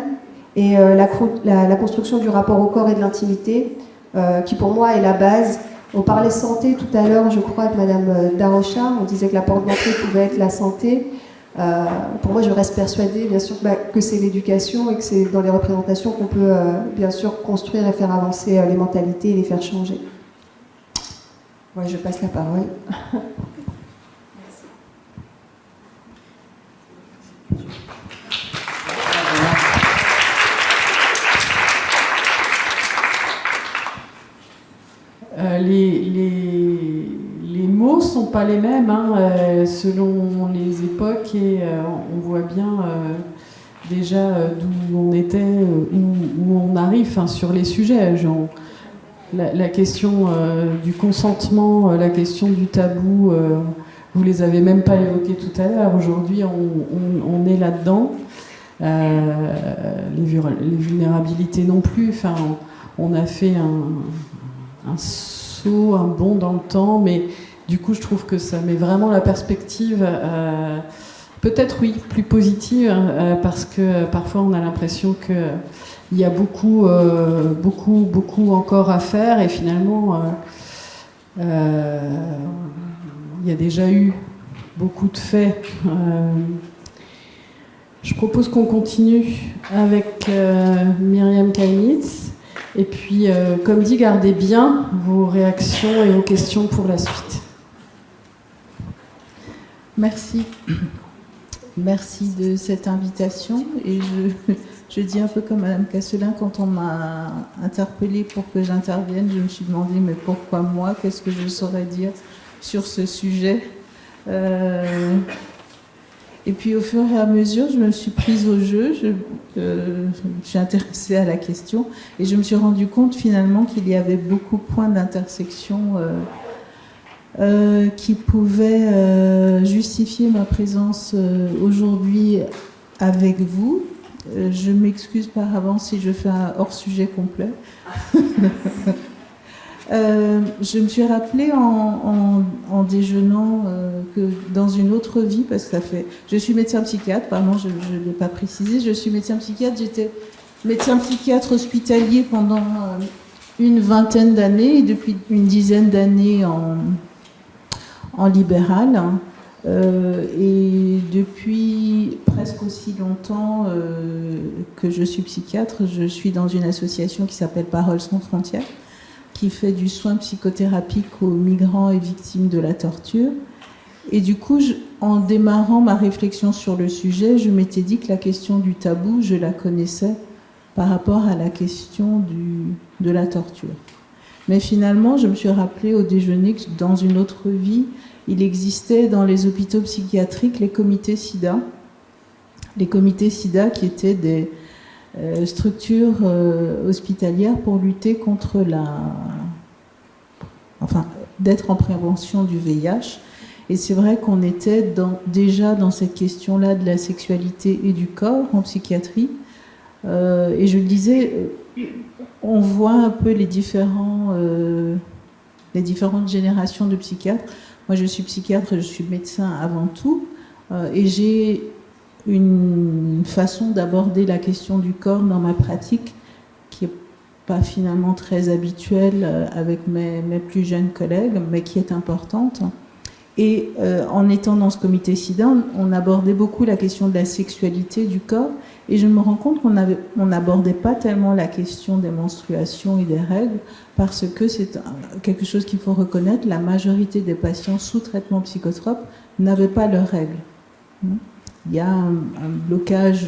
D: et la construction du rapport au corps et de l'intimité, qui pour moi est la base. On parlait santé tout à l'heure, je crois, avec Madame Darocha, on disait que la porte d'entrée pouvait être la santé. Pour moi, je reste persuadée, bien sûr, que c'est l'éducation et que c'est dans les représentations qu'on peut, bien sûr, construire et faire avancer les mentalités et les faire changer. Ouais, je passe la parole.
C: Les mots sont pas les mêmes selon les époques et on voit bien déjà d'où on était, où on arrive sur les sujets. Genre, la question du consentement, la question du tabou, vous les avez même pas évoquées tout à l'heure. Aujourd'hui, on est là-dedans. Les vulnérabilités non plus. Enfin, on a fait un saut, un bond dans le temps, mais du coup je trouve que ça met vraiment la perspective peut-être oui plus positive parce que parfois on a l'impression qu'il y a beaucoup encore à faire et finalement il y a déjà eu beaucoup de faits. Je propose qu'on continue avec Myriam Kainitz. Et puis, comme dit, gardez bien vos réactions et vos questions pour la suite.
B: Merci. Merci de cette invitation. Et je dis un peu comme Madame Casselin, quand on m'a interpellée pour que j'intervienne, je me suis demandé, mais pourquoi moi? Qu'est-ce que je saurais dire sur ce sujet? Et puis au fur et à mesure, je me suis prise au jeu, je me suis intéressée à la question et je me suis rendu compte finalement qu'il y avait beaucoup de points d'intersection qui pouvaient justifier ma présence aujourd'hui avec vous. Je m'excuse par avance si je fais un hors-sujet complet. Je me suis rappelé en déjeunant que dans une autre vie, parce que je suis médecin psychiatre, pardon, je ne l'ai pas précisé, je suis médecin psychiatre, j'étais médecin psychiatre hospitalier pendant une vingtaine d'années et depuis une dizaine d'années en libéral. Et depuis presque aussi longtemps que je suis psychiatre, je suis dans une association qui s'appelle Paroles sans frontières, qui fait du soin psychothérapique aux migrants et victimes de la torture. Et du coup, en démarrant ma réflexion sur le sujet, je m'étais dit que la question du tabou, je la connaissais par rapport à la question de la torture. Mais finalement, je me suis rappelé au déjeuner que dans une autre vie, il existait dans les hôpitaux psychiatriques les comités SIDA. Les comités SIDA qui étaient des structures hospitalières pour lutter contre d'être en prévention du VIH. Et c'est vrai qu'on était déjà dans cette question-là de la sexualité et du corps en psychiatrie. Et je le disais, on voit un peu les différentes générations de psychiatres. Moi, je suis psychiatre, je suis médecin avant tout, et j'ai une façon d'aborder la question du corps dans ma pratique qui n'est pas finalement très habituelle avec mes plus jeunes collègues, mais qui est importante. Et en étant dans ce comité SIDA, on abordait beaucoup la question de la sexualité du corps, et je me rends compte qu'on n'abordait pas tellement la question des menstruations et des règles, parce que c'est quelque chose qu'il faut reconnaître, la majorité des patients sous traitement psychotrope n'avaient pas leurs règles.
C: il y a un blocage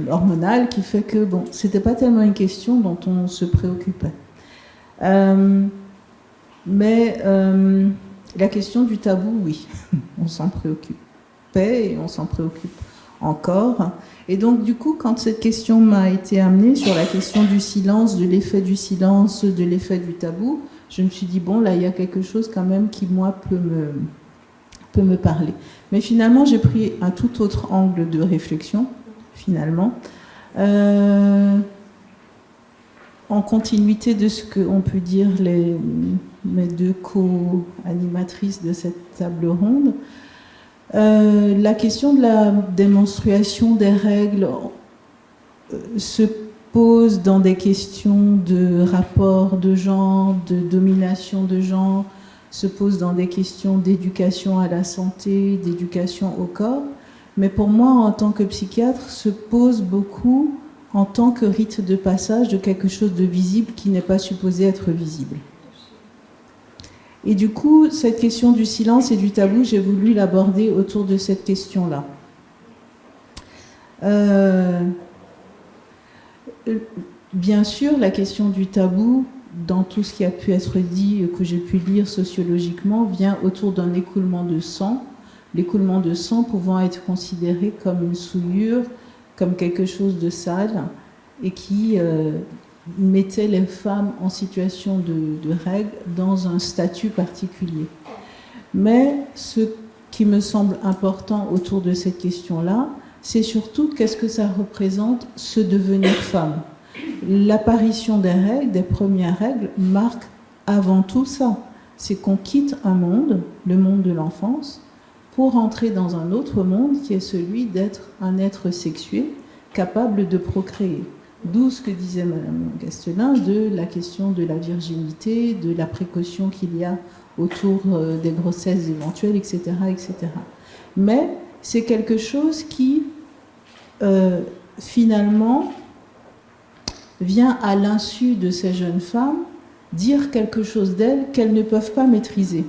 C: hormonal qui fait que, bon, c'était pas tellement une question dont on se préoccupait. Mais la question du tabou, oui, on s'en préoccupait et on s'en préoccupe encore. Et donc, du coup, quand cette question m'a été amenée sur la question du silence, de l'effet du silence, de l'effet du tabou, je me suis dit, bon, là, il y a quelque chose quand même qui, moi, peut me parler. Mais finalement, j'ai pris un tout autre angle de réflexion, finalement. En continuité de ce qu'on peut dire mes deux co-animatrices de cette table ronde, la question de la démonstration des règles se pose dans des questions de rapport de genre, de domination de genre, se pose dans des questions d'éducation à la santé, d'éducation au corps, mais pour moi, en tant que psychiatre, se pose beaucoup en tant que rite de passage de quelque chose de visible qui n'est pas supposé être visible. Et du coup, cette question du silence et du tabou, j'ai voulu l'aborder autour de cette question-là. Bien sûr, la question du tabou, dans tout ce qui a pu être dit, que j'ai pu lire sociologiquement, vient autour d'un écoulement de sang, l'écoulement de sang pouvant être considéré comme une souillure, comme quelque chose de sale, et qui mettait les femmes en situation de règle dans un statut particulier. Mais ce qui me semble important autour de cette question-là, c'est surtout qu'est-ce que ça représente, ce devenir femme. L'apparition des règles, des premières règles, marque avant tout ça. C'est qu'on quitte un monde, le monde de l'enfance, pour entrer dans un autre monde qui est celui d'être un être sexué capable de procréer. D'où ce que disait Madame Gastelin de la question de la virginité, de la précaution qu'il y a autour des grossesses éventuelles, etc., etc. Mais c'est quelque chose qui, finalement, vient à l'insu de ces jeunes femmes dire quelque chose d'elles qu'elles ne peuvent pas maîtriser.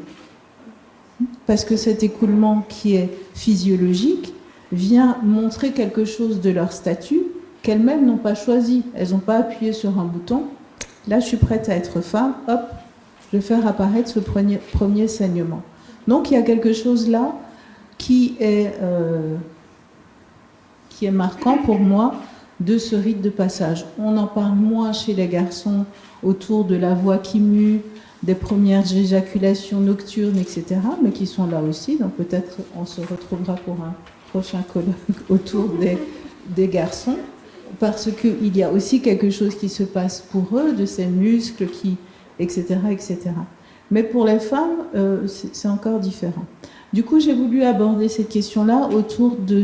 C: Parce que cet écoulement qui est physiologique vient montrer quelque chose de leur statut qu'elles-mêmes n'ont pas choisi. Elles n'ont pas appuyé sur un bouton. Là, je suis prête à être femme. Hop, je vais faire apparaître ce premier saignement. Donc, il y a quelque chose là qui est marquant pour moi de ce rite de passage. On en parle moins chez les garçons autour de la voix qui mue, des premières éjaculations nocturnes, etc., mais qui sont là aussi. Donc peut-être on se retrouvera pour un prochain colloque autour des garçons, parce qu'il y a aussi quelque chose qui se passe pour eux, de ces muscles, etc., etc. Mais pour les femmes, c'est encore différent. Du coup, j'ai voulu aborder cette question-là autour de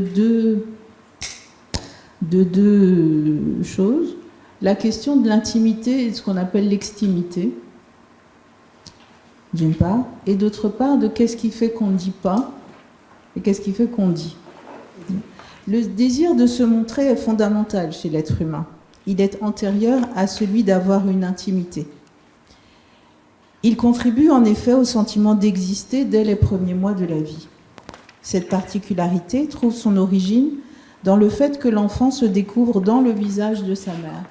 C: deux choses. La question de l'intimité et de ce qu'on appelle l'extimité, d'une part, et d'autre part, de qu'est-ce qui fait qu'on ne dit pas et qu'est-ce qui fait qu'on dit. Le désir de se montrer est fondamental chez l'être humain. Il est antérieur à celui d'avoir une intimité. Il contribue en effet au sentiment d'exister dès les premiers mois de la vie. Cette particularité trouve son origine dans le fait que l'enfant se découvre dans le visage de sa mère.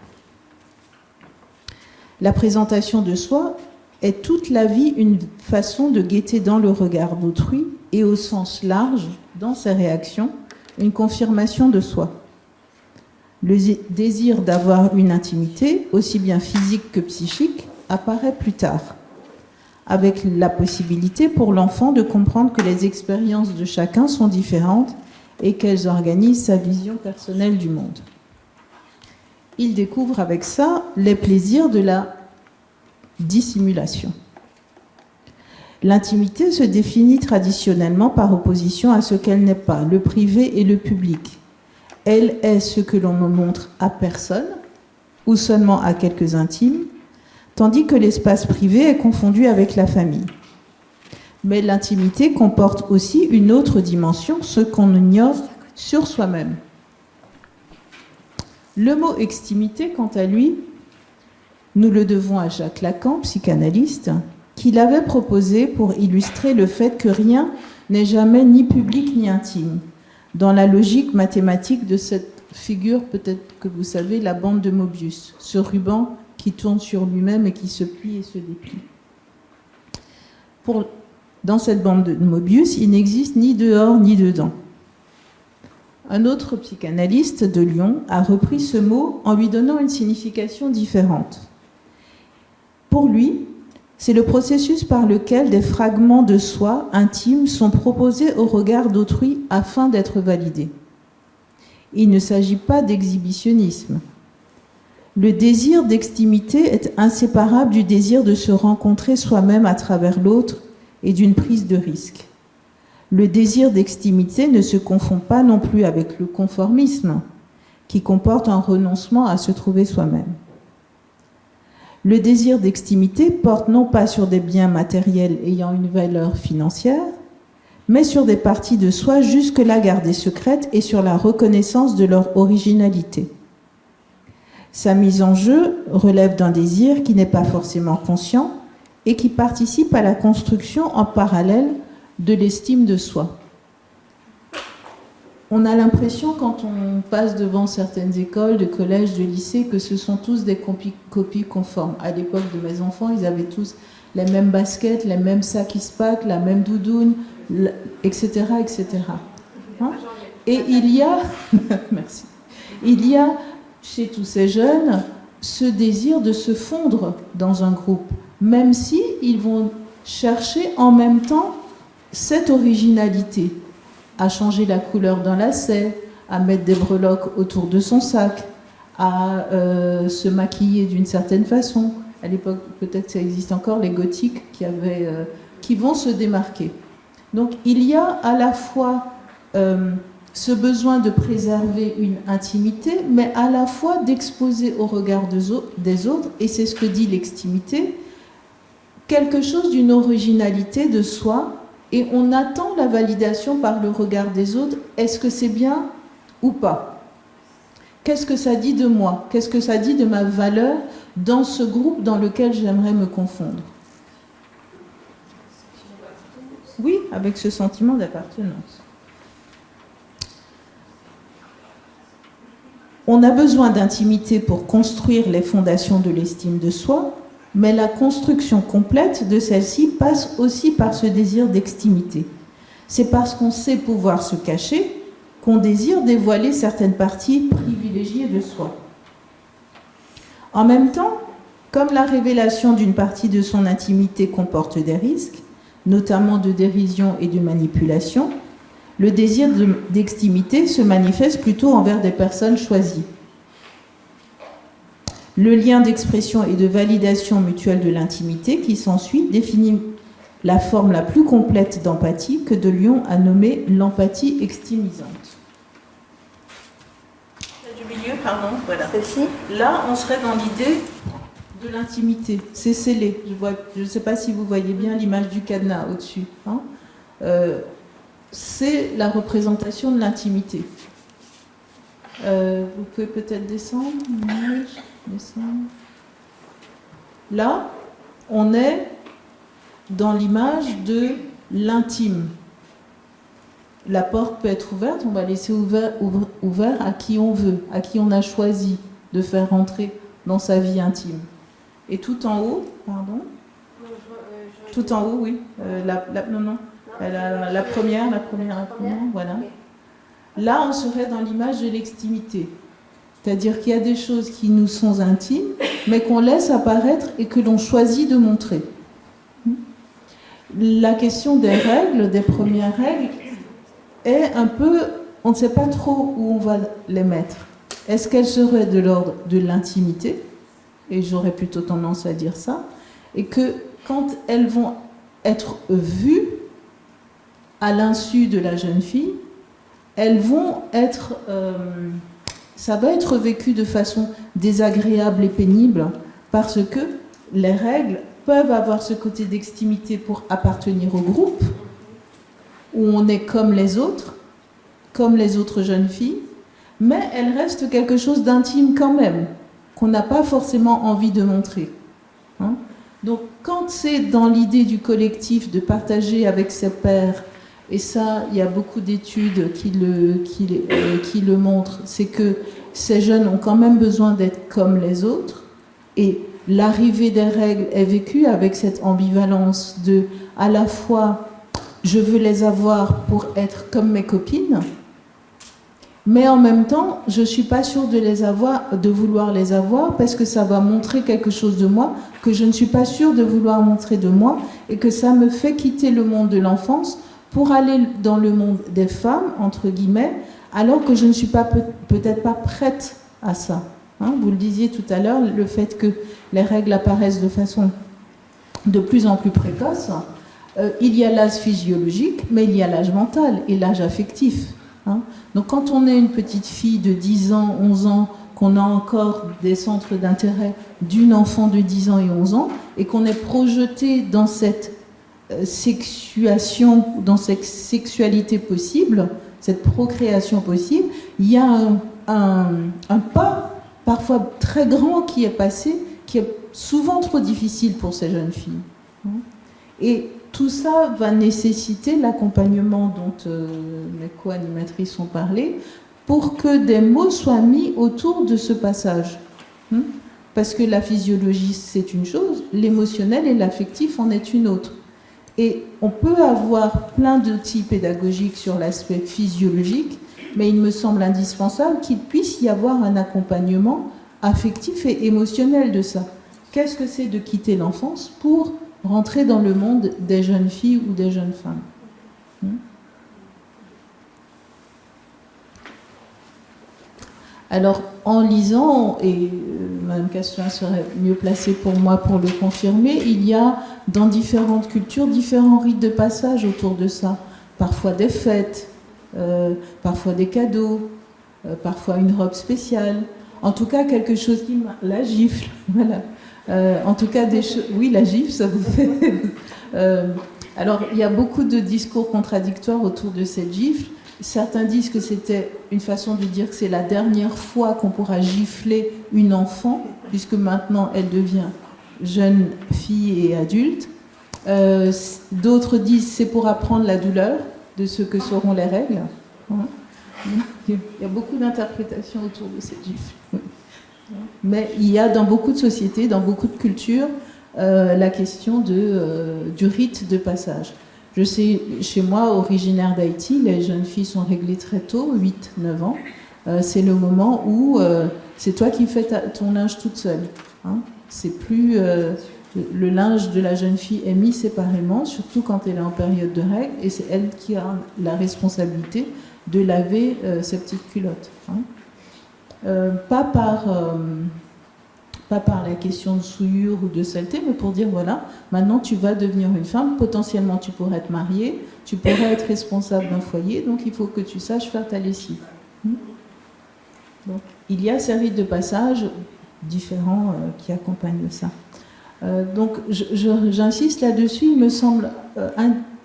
C: La présentation de soi est toute la vie une façon de guetter dans le regard d'autrui et au sens large, dans ses réactions, une confirmation de soi. Le désir d'avoir une intimité, aussi bien physique que psychique, apparaît plus tard, avec la possibilité pour l'enfant de comprendre que les expériences de chacun sont différentes et qu'elles organisent sa vision personnelle du monde. Il découvre avec ça les plaisirs de la dissimulation. L'intimité se définit traditionnellement par opposition à ce qu'elle n'est pas, le privé et le public. Elle est ce que l'on ne montre à personne, ou seulement à quelques intimes, tandis que l'espace privé est confondu avec la famille. Mais l'intimité comporte aussi une autre dimension, ce qu'on ignore sur soi-même. Le mot extimité, quant à lui, nous le devons à Jacques Lacan, psychanalyste, qui l'avait proposé pour illustrer le fait que rien
E: n'est jamais ni public ni intime, dans la logique mathématique de cette figure, peut-être que vous savez, la bande de Mobius, ce ruban qui tourne sur lui-même et qui se plie et se déplie. Dans cette bande de Mobius, il n'existe ni dehors ni dedans. Un autre psychanalyste de Lyon a repris ce mot en lui donnant une signification différente. Pour lui, c'est le processus par lequel des fragments de soi intimes sont proposés au regard d'autrui afin d'être validés. Il ne s'agit pas d'exhibitionnisme. Le désir d'extimité est inséparable du désir de se rencontrer soi-même à travers l'autre et d'une prise de risque. Le désir d'extimité ne se confond pas non plus avec le conformisme, qui comporte un renoncement à se trouver soi-même. Le désir d'extimité porte non pas sur des biens matériels ayant une valeur financière, mais sur des parties de soi jusque-là gardées secrètes et sur la reconnaissance de leur originalité. Sa mise en jeu relève d'un désir qui n'est pas forcément conscient et qui participe à la construction en parallèle de l'estime de soi. On a l'impression, quand on passe devant certaines écoles, de collèges, de lycées, que ce sont tous des copies conformes. À l'époque de mes enfants, ils avaient tous les mêmes baskets, les mêmes sacs Ispac, la même doudoune, etc., etc. Hein? Et il y a, merci, il y a chez tous ces jeunes ce désir de se fondre dans un groupe, même si ils vont chercher en même temps cette originalité, à changer la couleur d'un lacet, à mettre des breloques autour de son sac, à se maquiller d'une certaine façon. À l'époque, peut-être ça existe encore, les gothiques qui vont se démarquer. Donc il y a à la fois ce besoin de préserver une intimité, mais à la fois d'exposer au regard des autres, et c'est ce que dit l'extimité, quelque chose d'une originalité de soi, et on attend la validation par le regard des autres. Est-ce que c'est bien ou pas? Qu'est-ce que ça dit de moi? Qu'est-ce que ça dit de ma valeur dans ce groupe dans lequel j'aimerais me confondre? Oui, avec ce sentiment d'appartenance. On a besoin d'intimité pour construire les fondations de l'estime de soi, mais la construction complète de celle-ci passe aussi par ce désir d'extimité. C'est parce qu'on sait pouvoir se cacher qu'on désire dévoiler certaines parties privilégiées de soi. En même temps, comme la révélation d'une partie de son intimité comporte des risques, notamment de dérision et de manipulation, le désir d'extimité se manifeste plutôt envers des personnes choisies. Le lien d'expression et de validation mutuelle de l'intimité qui s'ensuit définit la forme la plus complète d'empathie que de Lyon a nommée l'empathie extimisante. Du milieu, pardon, voilà.
A: Celle-ci ?
E: Là, on serait dans l'idée de l'intimité. C'est scellé. Je ne sais pas si vous voyez bien l'image du cadenas au-dessus. Hein. C'est la représentation de l'intimité. Vous pouvez peut-être descendre. Là, on est dans l'image de l'intime. La porte peut être ouverte, on va laisser ouvert à qui on veut, à qui on a choisi de faire rentrer dans sa vie intime. Et tout en haut, pardon. Tout en haut, oui. La première, voilà. Là, on serait dans l'image de l'extimité. C'est-à-dire qu'il y a des choses qui nous sont intimes, mais qu'on laisse apparaître et que l'on choisit de montrer. La question des règles, des premières règles, est un peu, on ne sait pas trop où on va les mettre. Est-ce qu'elles seraient de l'ordre de l'intimité? Et j'aurais plutôt tendance à dire ça. Et que quand elles vont être vues à l'insu de la jeune fille, elles vont être... ça va être vécu de façon désagréable et pénible parce que les règles peuvent avoir ce côté d'extimité pour appartenir au groupe où on est comme les autres jeunes filles, mais elles restent quelque chose d'intime quand même, qu'on n'a pas forcément envie de montrer. Hein? Donc quand c'est dans l'idée du collectif de partager avec ses pairs et ça, il y a beaucoup d'études qui le montrent, c'est que ces jeunes ont quand même besoin d'être comme les autres, et l'arrivée des règles est vécue avec cette ambivalence de, à la fois, je veux les avoir pour être comme mes copines, mais en même temps, je ne suis pas sûre de vouloir les avoir parce que ça va montrer quelque chose de moi que je ne suis pas sûre de vouloir montrer de moi et que ça me fait quitter le monde de l'enfance pour aller dans le monde des femmes, entre guillemets, alors que je ne suis peut-être pas prête à ça. Hein, vous le disiez tout à l'heure, le fait que les règles apparaissent de façon de plus en plus précoce. Il y a l'âge physiologique, mais il y a l'âge mental et l'âge affectif. Hein. Donc quand on est une petite fille de 10 ans, 11 ans, qu'on a encore des centres d'intérêt d'une enfant de 10 ans et 11 ans, et qu'on est projeté dans cette sexuation, dans cette sexualité possible, cette procréation possible, il y a un pas parfois très grand qui est passé, qui est souvent trop difficile pour ces jeunes filles. Et tout ça va nécessiter l'accompagnement dont mes co-animatrices ont parlé pour que des mots soient mis autour de ce passage. Parce que la physiologie, c'est une chose, l'émotionnel et l'affectif en est une autre. Et on peut avoir plein d'outils pédagogiques sur l'aspect physiologique, mais il me semble indispensable qu'il puisse y avoir un accompagnement affectif et émotionnel de ça. Qu'est-ce que c'est de quitter l'enfance pour rentrer dans le monde des jeunes filles ou des jeunes femmes? Alors, en lisant, et Mme Castellan serait mieux placée pour moi pour le confirmer, il y a dans différentes cultures différents rites de passage autour de ça. Parfois des fêtes, parfois des cadeaux, parfois une robe spéciale. En tout cas, quelque chose qui... La gifle, voilà. En tout cas, oui, la gifle, ça vous fait... alors, il y a beaucoup de discours contradictoires autour de cette gifle. Certains disent que c'était une façon de dire que c'est la dernière fois qu'on pourra gifler une enfant, puisque maintenant elle devient jeune fille et adulte. D'autres disent que c'est pour apprendre la douleur de ce que seront les règles. Il y a beaucoup d'interprétations autour de cette gifle. Mais il y a dans beaucoup de sociétés, dans beaucoup de cultures, la question du rite de passage. Je sais, chez moi, originaire d'Haïti, les jeunes filles sont réglées très tôt, 8-9 ans. C'est le moment où c'est toi qui fais ton linge toute seule. Hein. C'est plus... le linge de la jeune fille est mis séparément, surtout quand elle est en période de règles, et c'est elle qui a la responsabilité de laver ses petites culottes. Hein. Pas par la question de souillure ou de saleté, mais pour dire, voilà, maintenant tu vas devenir une femme, potentiellement tu pourrais être mariée, tu pourrais être responsable d'un foyer, donc il faut que tu saches faire ta lessive. Donc, il y a ces rites de passage différents qui accompagnent ça. Donc j'insiste là-dessus, il me semble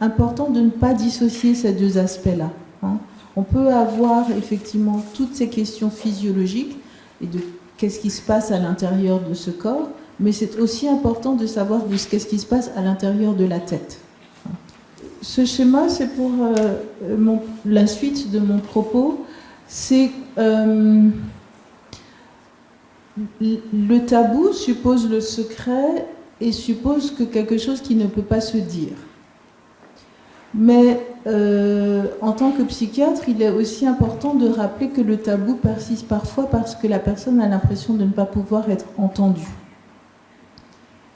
E: important de ne pas dissocier ces deux aspects-là. Hein. On peut avoir effectivement toutes ces questions physiologiques et de qu'est-ce qui se passe à l'intérieur de ce corps, mais c'est aussi important de savoir qu'est-ce qui se passe à l'intérieur de la tête. Ce schéma, c'est pour la suite de mon propos, c'est le tabou suppose le secret et suppose que quelque chose qui ne peut pas se dire. Mais en tant que psychiatre, il est aussi important de rappeler que le tabou persiste parfois parce que la personne a l'impression de ne pas pouvoir être entendue.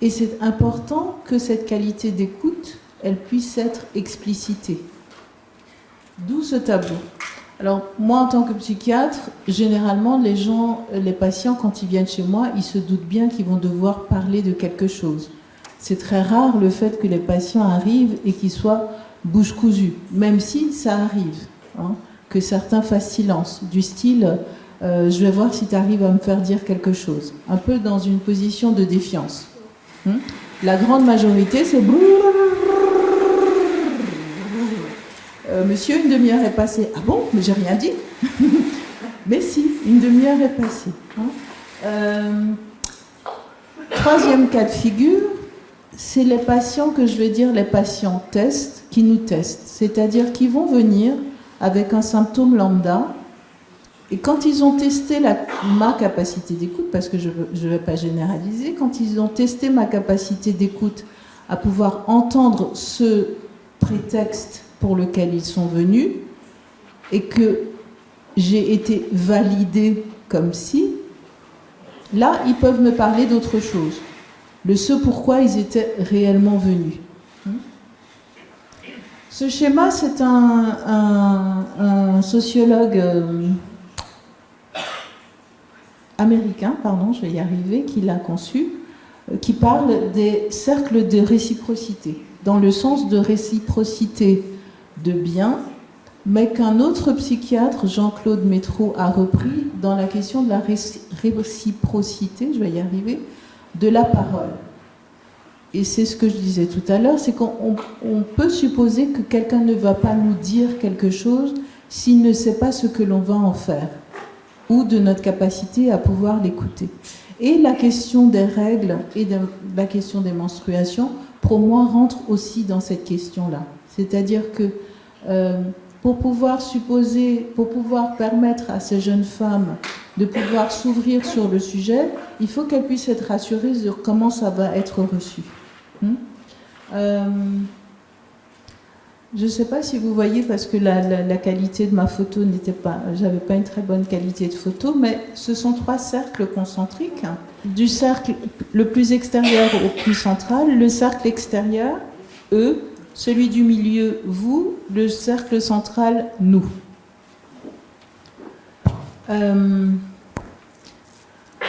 E: Et c'est important que cette qualité d'écoute, elle puisse être explicitée. D'où ce tabou. Alors, moi, en tant que psychiatre, généralement, les patients, quand ils viennent chez moi, ils se doutent bien qu'ils vont devoir parler de quelque chose. C'est très rare le fait que les patients arrivent et qu'ils soient bouche cousue, même si ça arrive, hein, que certains fassent silence, du style je vais voir si tu arrives à me faire dire quelque chose, un peu dans une position de défiance. La grande majorité, c'est monsieur, une demi-heure est passée. Ah bon, mais j'ai rien dit. Mais si, une demi-heure est passée. Troisième cas de figure, c'est les patients que je vais dire les patients tests, qui nous testent. C'est-à-dire qu'ils vont venir avec un symptôme lambda, et quand ils ont testé ma capacité d'écoute, parce que je ne vais pas généraliser, quand ils ont testé ma capacité d'écoute à pouvoir entendre ce prétexte pour lequel ils sont venus, et que j'ai été validée comme si, là, ils peuvent me parler d'autre chose, de ce pourquoi ils étaient réellement venus. Ce schéma, c'est un sociologue américain, je vais y arriver, qui l'a conçu, qui parle des cercles de réciprocité, dans le sens de réciprocité de bien, mais qu'un autre psychiatre, Jean-Claude Métro, a repris dans la question de la réciprocité, je vais y arriver, de la parole. Et c'est ce que je disais tout à l'heure, c'est qu'on peut supposer que quelqu'un ne va pas nous dire quelque chose s'il ne sait pas ce que l'on va en faire, ou de notre capacité à pouvoir l'écouter. Et la question des règles et la question des menstruations, pour moi, rentre aussi dans cette question-là. C'est-à-dire que pour pouvoir permettre à ces jeunes femmes de pouvoir s'ouvrir sur le sujet, il faut qu'elles puissent être rassurées sur comment ça va être reçu. Je ne sais pas si vous voyez, parce que la qualité de ma photo n'était pas... J'avais pas une très bonne qualité de photo, mais ce sont 3 cercles concentriques. Du cercle le plus extérieur au plus central, le cercle extérieur, eux, celui du milieu, vous, le cercle central, nous.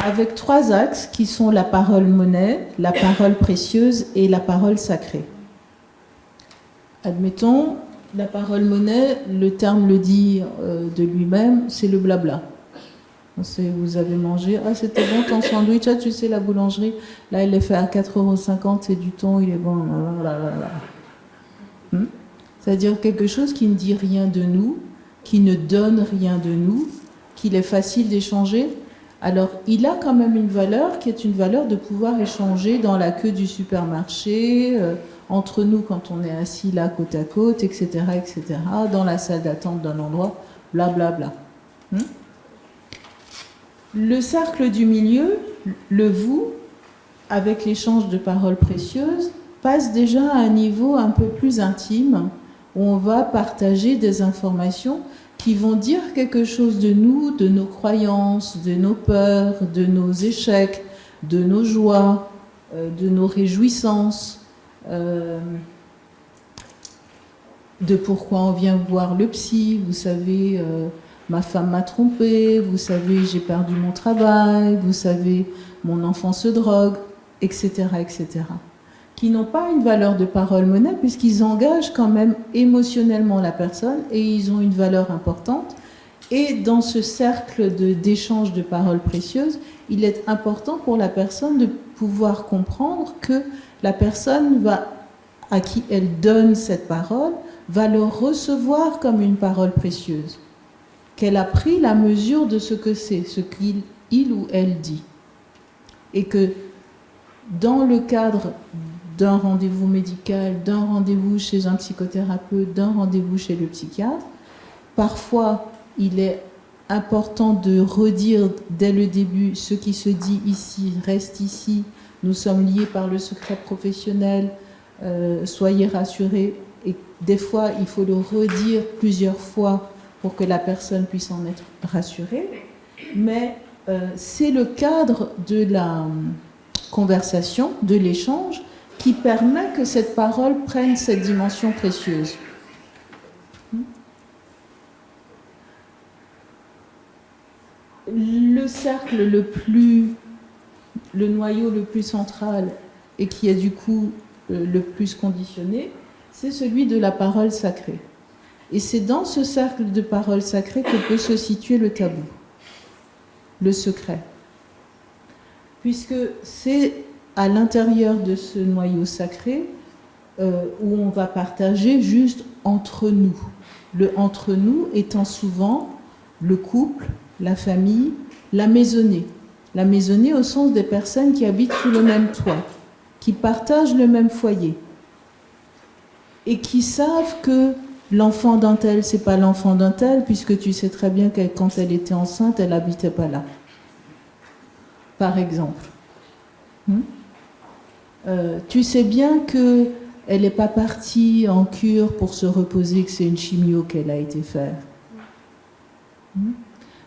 E: Avec 3 axes qui sont la parole monnaie, la parole précieuse et la parole sacrée. Admettons, la parole monnaie, le terme le dit de lui-même, c'est le blabla. Vous avez mangé, ah c'était bon ton sandwich, ah tu sais la boulangerie, là il est fait à 4,50 €, c'est du thon, il est bon, C'est-à-dire quelque chose qui ne dit rien de nous, qui ne donne rien de nous, qu'il est facile d'échanger. Alors, il a quand même une valeur qui est une valeur de pouvoir échanger dans la queue du supermarché, entre nous quand on est assis là côte à côte, etc., dans la salle d'attente d'un endroit, blablabla. Le cercle du milieu, le vous, avec l'échange de paroles précieuses, passe déjà à un niveau un peu plus intime, où on va partager des informations qui vont dire quelque chose de nous, de nos croyances, de nos peurs, de nos échecs, de nos joies, de nos réjouissances, de pourquoi on vient voir le psy. Vous savez, ma femme m'a trompée, vous savez, j'ai perdu mon travail, vous savez, mon enfant se drogue, etc., qui n'ont pas une valeur de parole monnaie puisqu'ils engagent quand même émotionnellement la personne et ils ont une valeur importante. Et dans ce cercle d'échange de paroles précieuses, il est important pour la personne de pouvoir comprendre que la personne à qui elle donne cette parole va le recevoir comme une parole précieuse, qu'elle a pris la mesure de ce que c'est, ce qu'il ou elle dit. Et que dans le cadre d'un rendez-vous médical, d'un rendez-vous chez un psychothérapeute, d'un rendez-vous chez le psychiatre, parfois il est important de redire dès le début ce qui se dit ici, reste ici, nous sommes liés par le secret professionnel, soyez rassurés. Et des fois, il faut le redire plusieurs fois pour que la personne puisse en être rassurée. Mais c'est le cadre de la conversation, de l'échange, qui permet que cette parole prenne cette dimension précieuse. Le cercle le noyau le plus central et qui est du coup le plus conditionné, c'est celui de la parole sacrée. Et c'est dans ce cercle de parole sacrée que peut se situer le tabou, le secret. Puisque c'est à l'intérieur de ce noyau sacré où on va partager juste entre nous. Le entre nous étant souvent le couple, la famille, la maisonnée. La maisonnée au sens des personnes qui habitent sous le même toit, qui partagent le même foyer. et qui savent que l'enfant d'un tel, c'est pas l'enfant d'un tel, puisque tu sais très bien que quand elle était enceinte, elle habitait pas là. Par exemple. Tu sais bien que elle n'est pas partie en cure pour se reposer, que c'est une chimio qu'elle a été faire.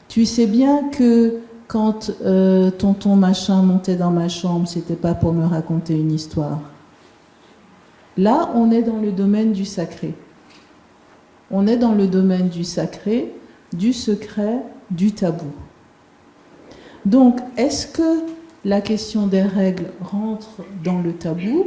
E: Tu sais bien que quand tonton machin montait dans ma chambre, c'était pas pour me raconter une histoire. Là, on est dans le domaine du sacré. On est dans le domaine du sacré, du secret, du tabou. Donc, est-ce que la question des règles rentre dans le tabou ?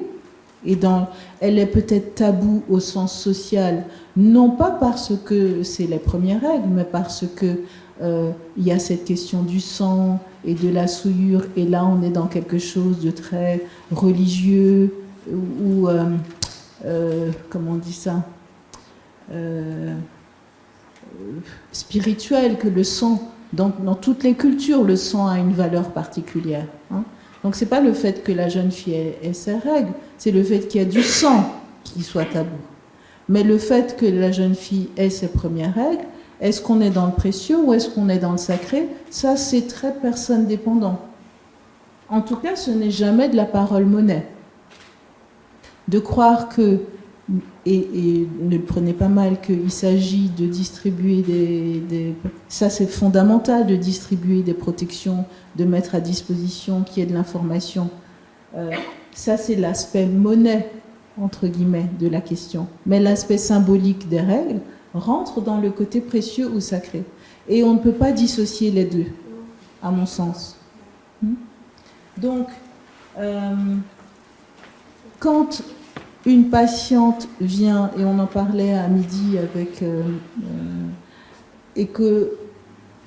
E: Elle est peut-être tabou au sens social, non pas parce que c'est les premières règles, mais parce que il y a cette question du sang et de la souillure, et là on est dans quelque chose de très religieux ou comment on dit ça, spirituel, que le sang, dans toutes les cultures, le sang a une valeur particulière. Donc c'est pas le fait que la jeune fille ait ses règles, c'est le fait qu'il y a du sang qui soit tabou. Mais le fait que la jeune fille ait ses premières règles, est-ce qu'on est dans le précieux ou est-ce qu'on est dans le sacré? Ça, c'est très personne dépendant. En tout cas, ce n'est jamais de la parole monnaie. De croire que, et ne le prenez pas mal, qu'il s'agit de distribuer ça c'est fondamental, de distribuer des protections, de mettre à disposition qu'il y ait de l'information. Ça c'est l'aspect monnaie, entre guillemets, de la question. Mais l'aspect symbolique des règles rentre dans le côté précieux ou sacré. Et on ne peut pas dissocier les deux, à mon sens. Donc, quand une patiente vient, et on en parlait à midi avec... et que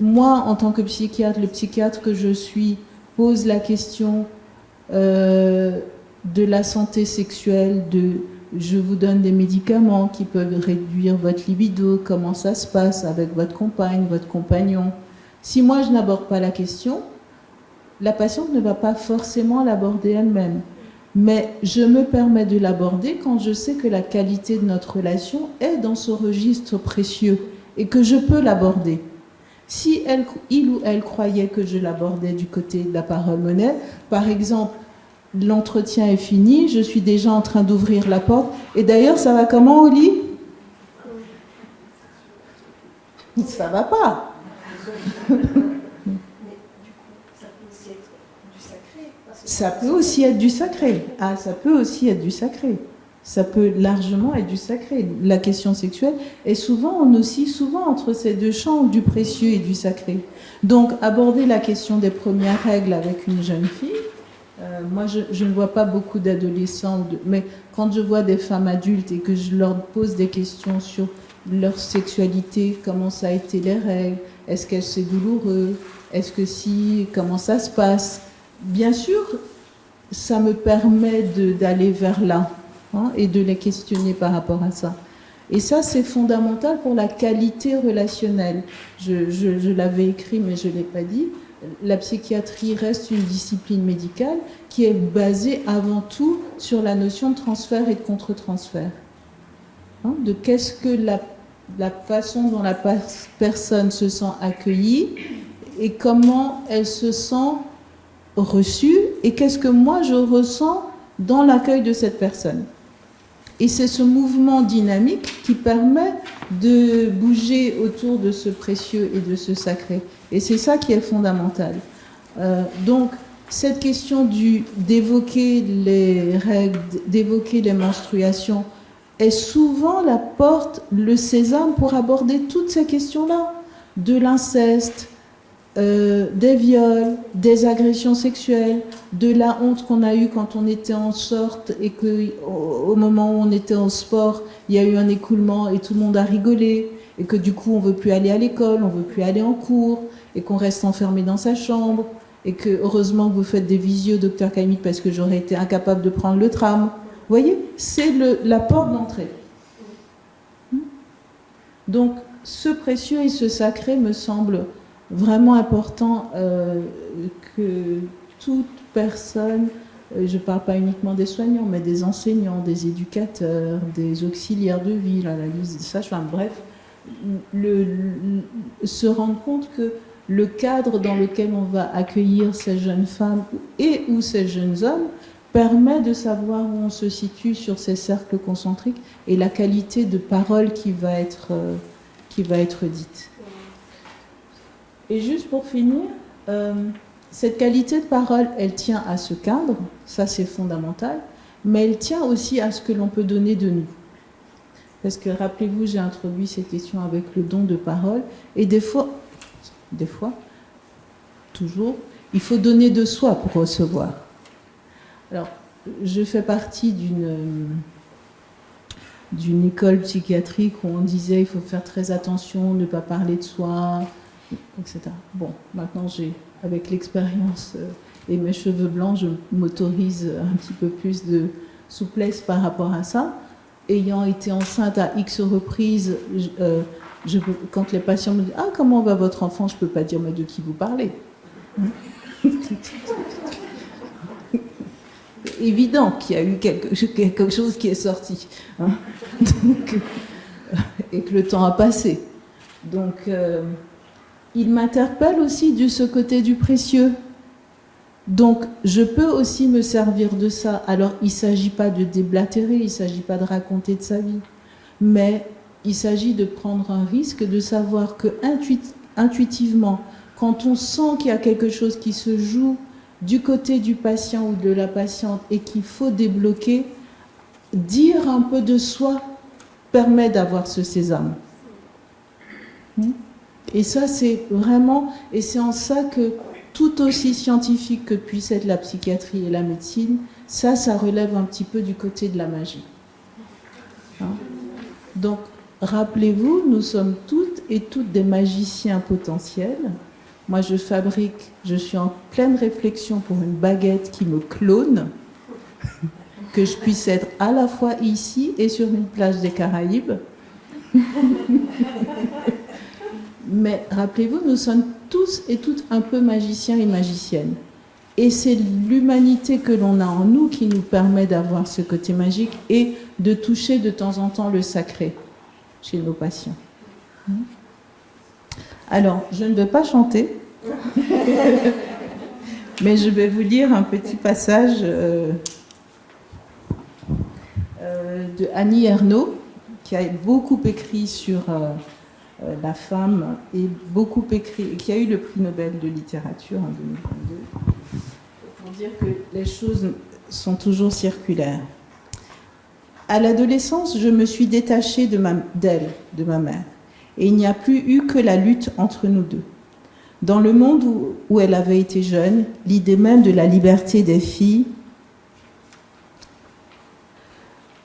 E: moi, en tant que psychiatre, le psychiatre que je suis, pose la question de la santé sexuelle, je vous donne des médicaments qui peuvent réduire votre libido, comment ça se passe avec votre compagne, votre compagnon. Si moi je n'aborde pas la question, la patiente ne va pas forcément l'aborder elle-même. Mais je me permets de l'aborder quand je sais que la qualité de notre relation est dans ce registre précieux et que je peux l'aborder. Si il ou elle croyait que je l'abordais du côté de la parole monnaie, par exemple, l'entretien est fini, je suis déjà en train d'ouvrir la porte, et d'ailleurs, ça va comment au lit? Ça va pas. Ça peut aussi être du sacré. Ah, ça peut aussi être du sacré. Ça peut largement être du sacré. La question sexuelle est souvent entre ces deux champs, du précieux et du sacré. Donc, aborder la question des premières règles avec une jeune fille, moi, je ne vois pas beaucoup d'adolescents, mais quand je vois des femmes adultes et que je leur pose des questions sur leur sexualité, comment ça a été les règles, est-ce que c'est douloureux, est-ce que si, comment ça se passe, bien sûr, ça me permet d'aller vers là et de les questionner par rapport à ça. Et ça, c'est fondamental pour la qualité relationnelle. Je l'avais écrit, mais je ne l'ai pas dit. La psychiatrie reste une discipline médicale qui est basée avant tout sur la notion de transfert et de contre-transfert. De qu'est-ce que la façon dont la personne se sent accueillie et comment elle se sent reçue et qu'est-ce que moi je ressens dans l'accueil de cette personne. Et c'est ce mouvement dynamique qui permet de bouger autour de ce précieux et de ce sacré. Et c'est ça qui est fondamental. Donc, cette question d'évoquer les règles, d'évoquer les menstruations, est souvent la porte, le sésame pour aborder toutes ces questions-là. De l'inceste, des viols, des agressions sexuelles, de la honte qu'on a eue quand on était en sorte et qu'au moment où on était en sport, il y a eu un écoulement et tout le monde a rigolé et que du coup on ne veut plus aller à l'école, on ne veut plus aller en cours et qu'on reste enfermé dans sa chambre et que heureusement que vous faites des visios, docteur Camille, parce que j'aurais été incapable de prendre le tram. Vous voyez, c'est la porte d'entrée. Donc ce précieux et ce sacré me semble vraiment important que toute personne je ne parle pas uniquement des soignants, mais des enseignants, des éducateurs, des auxiliaires de vie, à la liste des sages-femmes, bref, se rendre compte que le cadre dans lequel on va accueillir ces jeunes femmes et ou ces jeunes hommes permet de savoir où on se situe sur ces cercles concentriques et la qualité de parole qui va être dite. Et juste pour finir, cette qualité de parole, elle tient à ce cadre, ça c'est fondamental, mais elle tient aussi à ce que l'on peut donner de nous. Parce que rappelez-vous, j'ai introduit ces questions avec le don de parole, et des fois, toujours, il faut donner de soi pour recevoir. Alors, je fais partie d'une école psychiatrique où on disait il faut faire très attention, ne pas parler de soi, etc. Bon, maintenant, avec l'expérience et mes cheveux blancs, je m'autorise un petit peu plus de souplesse par rapport à ça. Ayant été enceinte à X reprises, quand les patients me disent « Ah, comment va votre enfant ?» je ne peux pas dire « Mais de qui vous parlez ?» Évident qu'il y a eu quelque chose qui est sorti. Hein. Donc, et que le temps a passé. Donc, il m'interpelle aussi de ce côté du précieux. Donc, je peux aussi me servir de ça. Alors, il ne s'agit pas de déblatérer, il ne s'agit pas de raconter de sa vie. Mais il s'agit de prendre un risque, de savoir que intuitivement, quand on sent qu'il y a quelque chose qui se joue du côté du patient ou de la patiente et qu'il faut débloquer, dire un peu de soi permet d'avoir ce sésame. Et ça, c'est vraiment, et c'est en ça que tout aussi scientifique que puisse être la psychiatrie et la médecine, ça relève un petit peu du côté de la magie. Hein? Donc, rappelez-vous, nous sommes toutes et toutes des magiciens potentiels. Moi, je suis en pleine réflexion pour une baguette qui me clone, que je puisse être à la fois ici et sur une plage des Caraïbes. Mais rappelez-vous, nous sommes tous et toutes un peu magiciens et magiciennes. Et c'est l'humanité que l'on a en nous qui nous permet d'avoir ce côté magique et de toucher de temps en temps le sacré chez nos patients. Alors, je ne vais pas chanter, mais je vais vous lire un petit passage de Annie Ernaux, qui a beaucoup écrit sur la femme et beaucoup écrit, qui a eu le prix Nobel de littérature en 2022, pour dire que les choses sont toujours circulaires. À l'adolescence, je me suis détachée de ma mère, et il n'y a plus eu que la lutte entre nous deux. Dans le monde où elle avait été jeune, l'idée même de la liberté des filles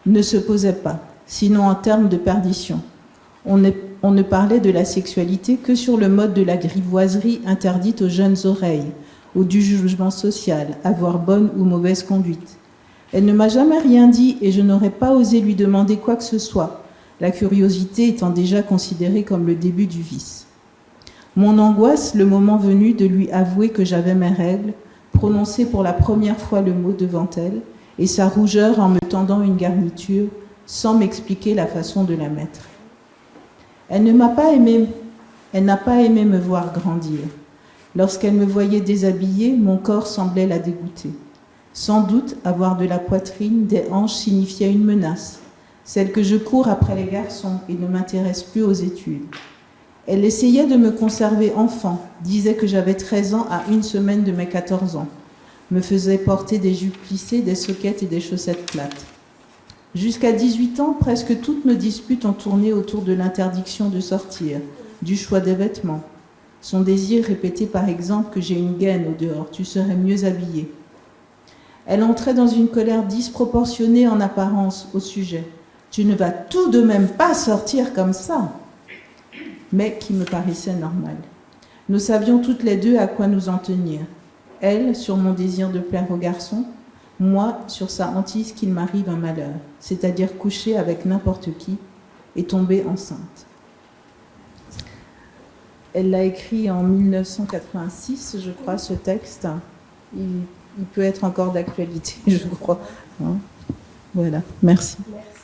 E: ne se posait pas, sinon en termes de perdition. On ne parlait de la sexualité que sur le mode de la grivoiserie interdite aux jeunes oreilles, ou du jugement social, avoir bonne ou mauvaise conduite. Elle ne m'a jamais rien dit et je n'aurais pas osé lui demander quoi que ce soit, la curiosité étant déjà considérée comme le début du vice. Mon angoisse, le moment venu de lui avouer que j'avais mes règles, prononcer pour la première fois le mot devant elle, et sa rougeur en me tendant une garniture, sans m'expliquer la façon de la mettre. Elle n'a pas aimé me voir grandir. Lorsqu'elle me voyait déshabillée, mon corps semblait la dégoûter. Sans doute, avoir de la poitrine, des hanches signifiait une menace, celle que je cours après les garçons et ne m'intéresse plus aux études. Elle essayait de me conserver enfant, disait que j'avais 13 ans à une semaine de mes 14 ans, me faisait porter des jupes plissées, des soquettes et des chaussettes plates. Jusqu'à 18 ans, presque toutes nos disputes ont tourné autour de l'interdiction de sortir, du choix des vêtements. Son désir répétait par exemple que j'ai une gaine au dehors, tu serais mieux habillée. Elle entrait dans une colère disproportionnée en apparence au sujet. Tu ne vas tout de même pas sortir comme ça, mais qui me paraissait normal. Nous savions toutes les deux à quoi nous en tenir. Elle, sur mon désir de plaire aux garçons, moi, sur sa hantise qu'il m'arrive un malheur, c'est-à-dire coucher avec n'importe qui et tomber enceinte. Elle l'a écrit en 1986, je crois, ce texte. il peut être encore d'actualité, je crois. Hein. Voilà, merci.
D: Merci.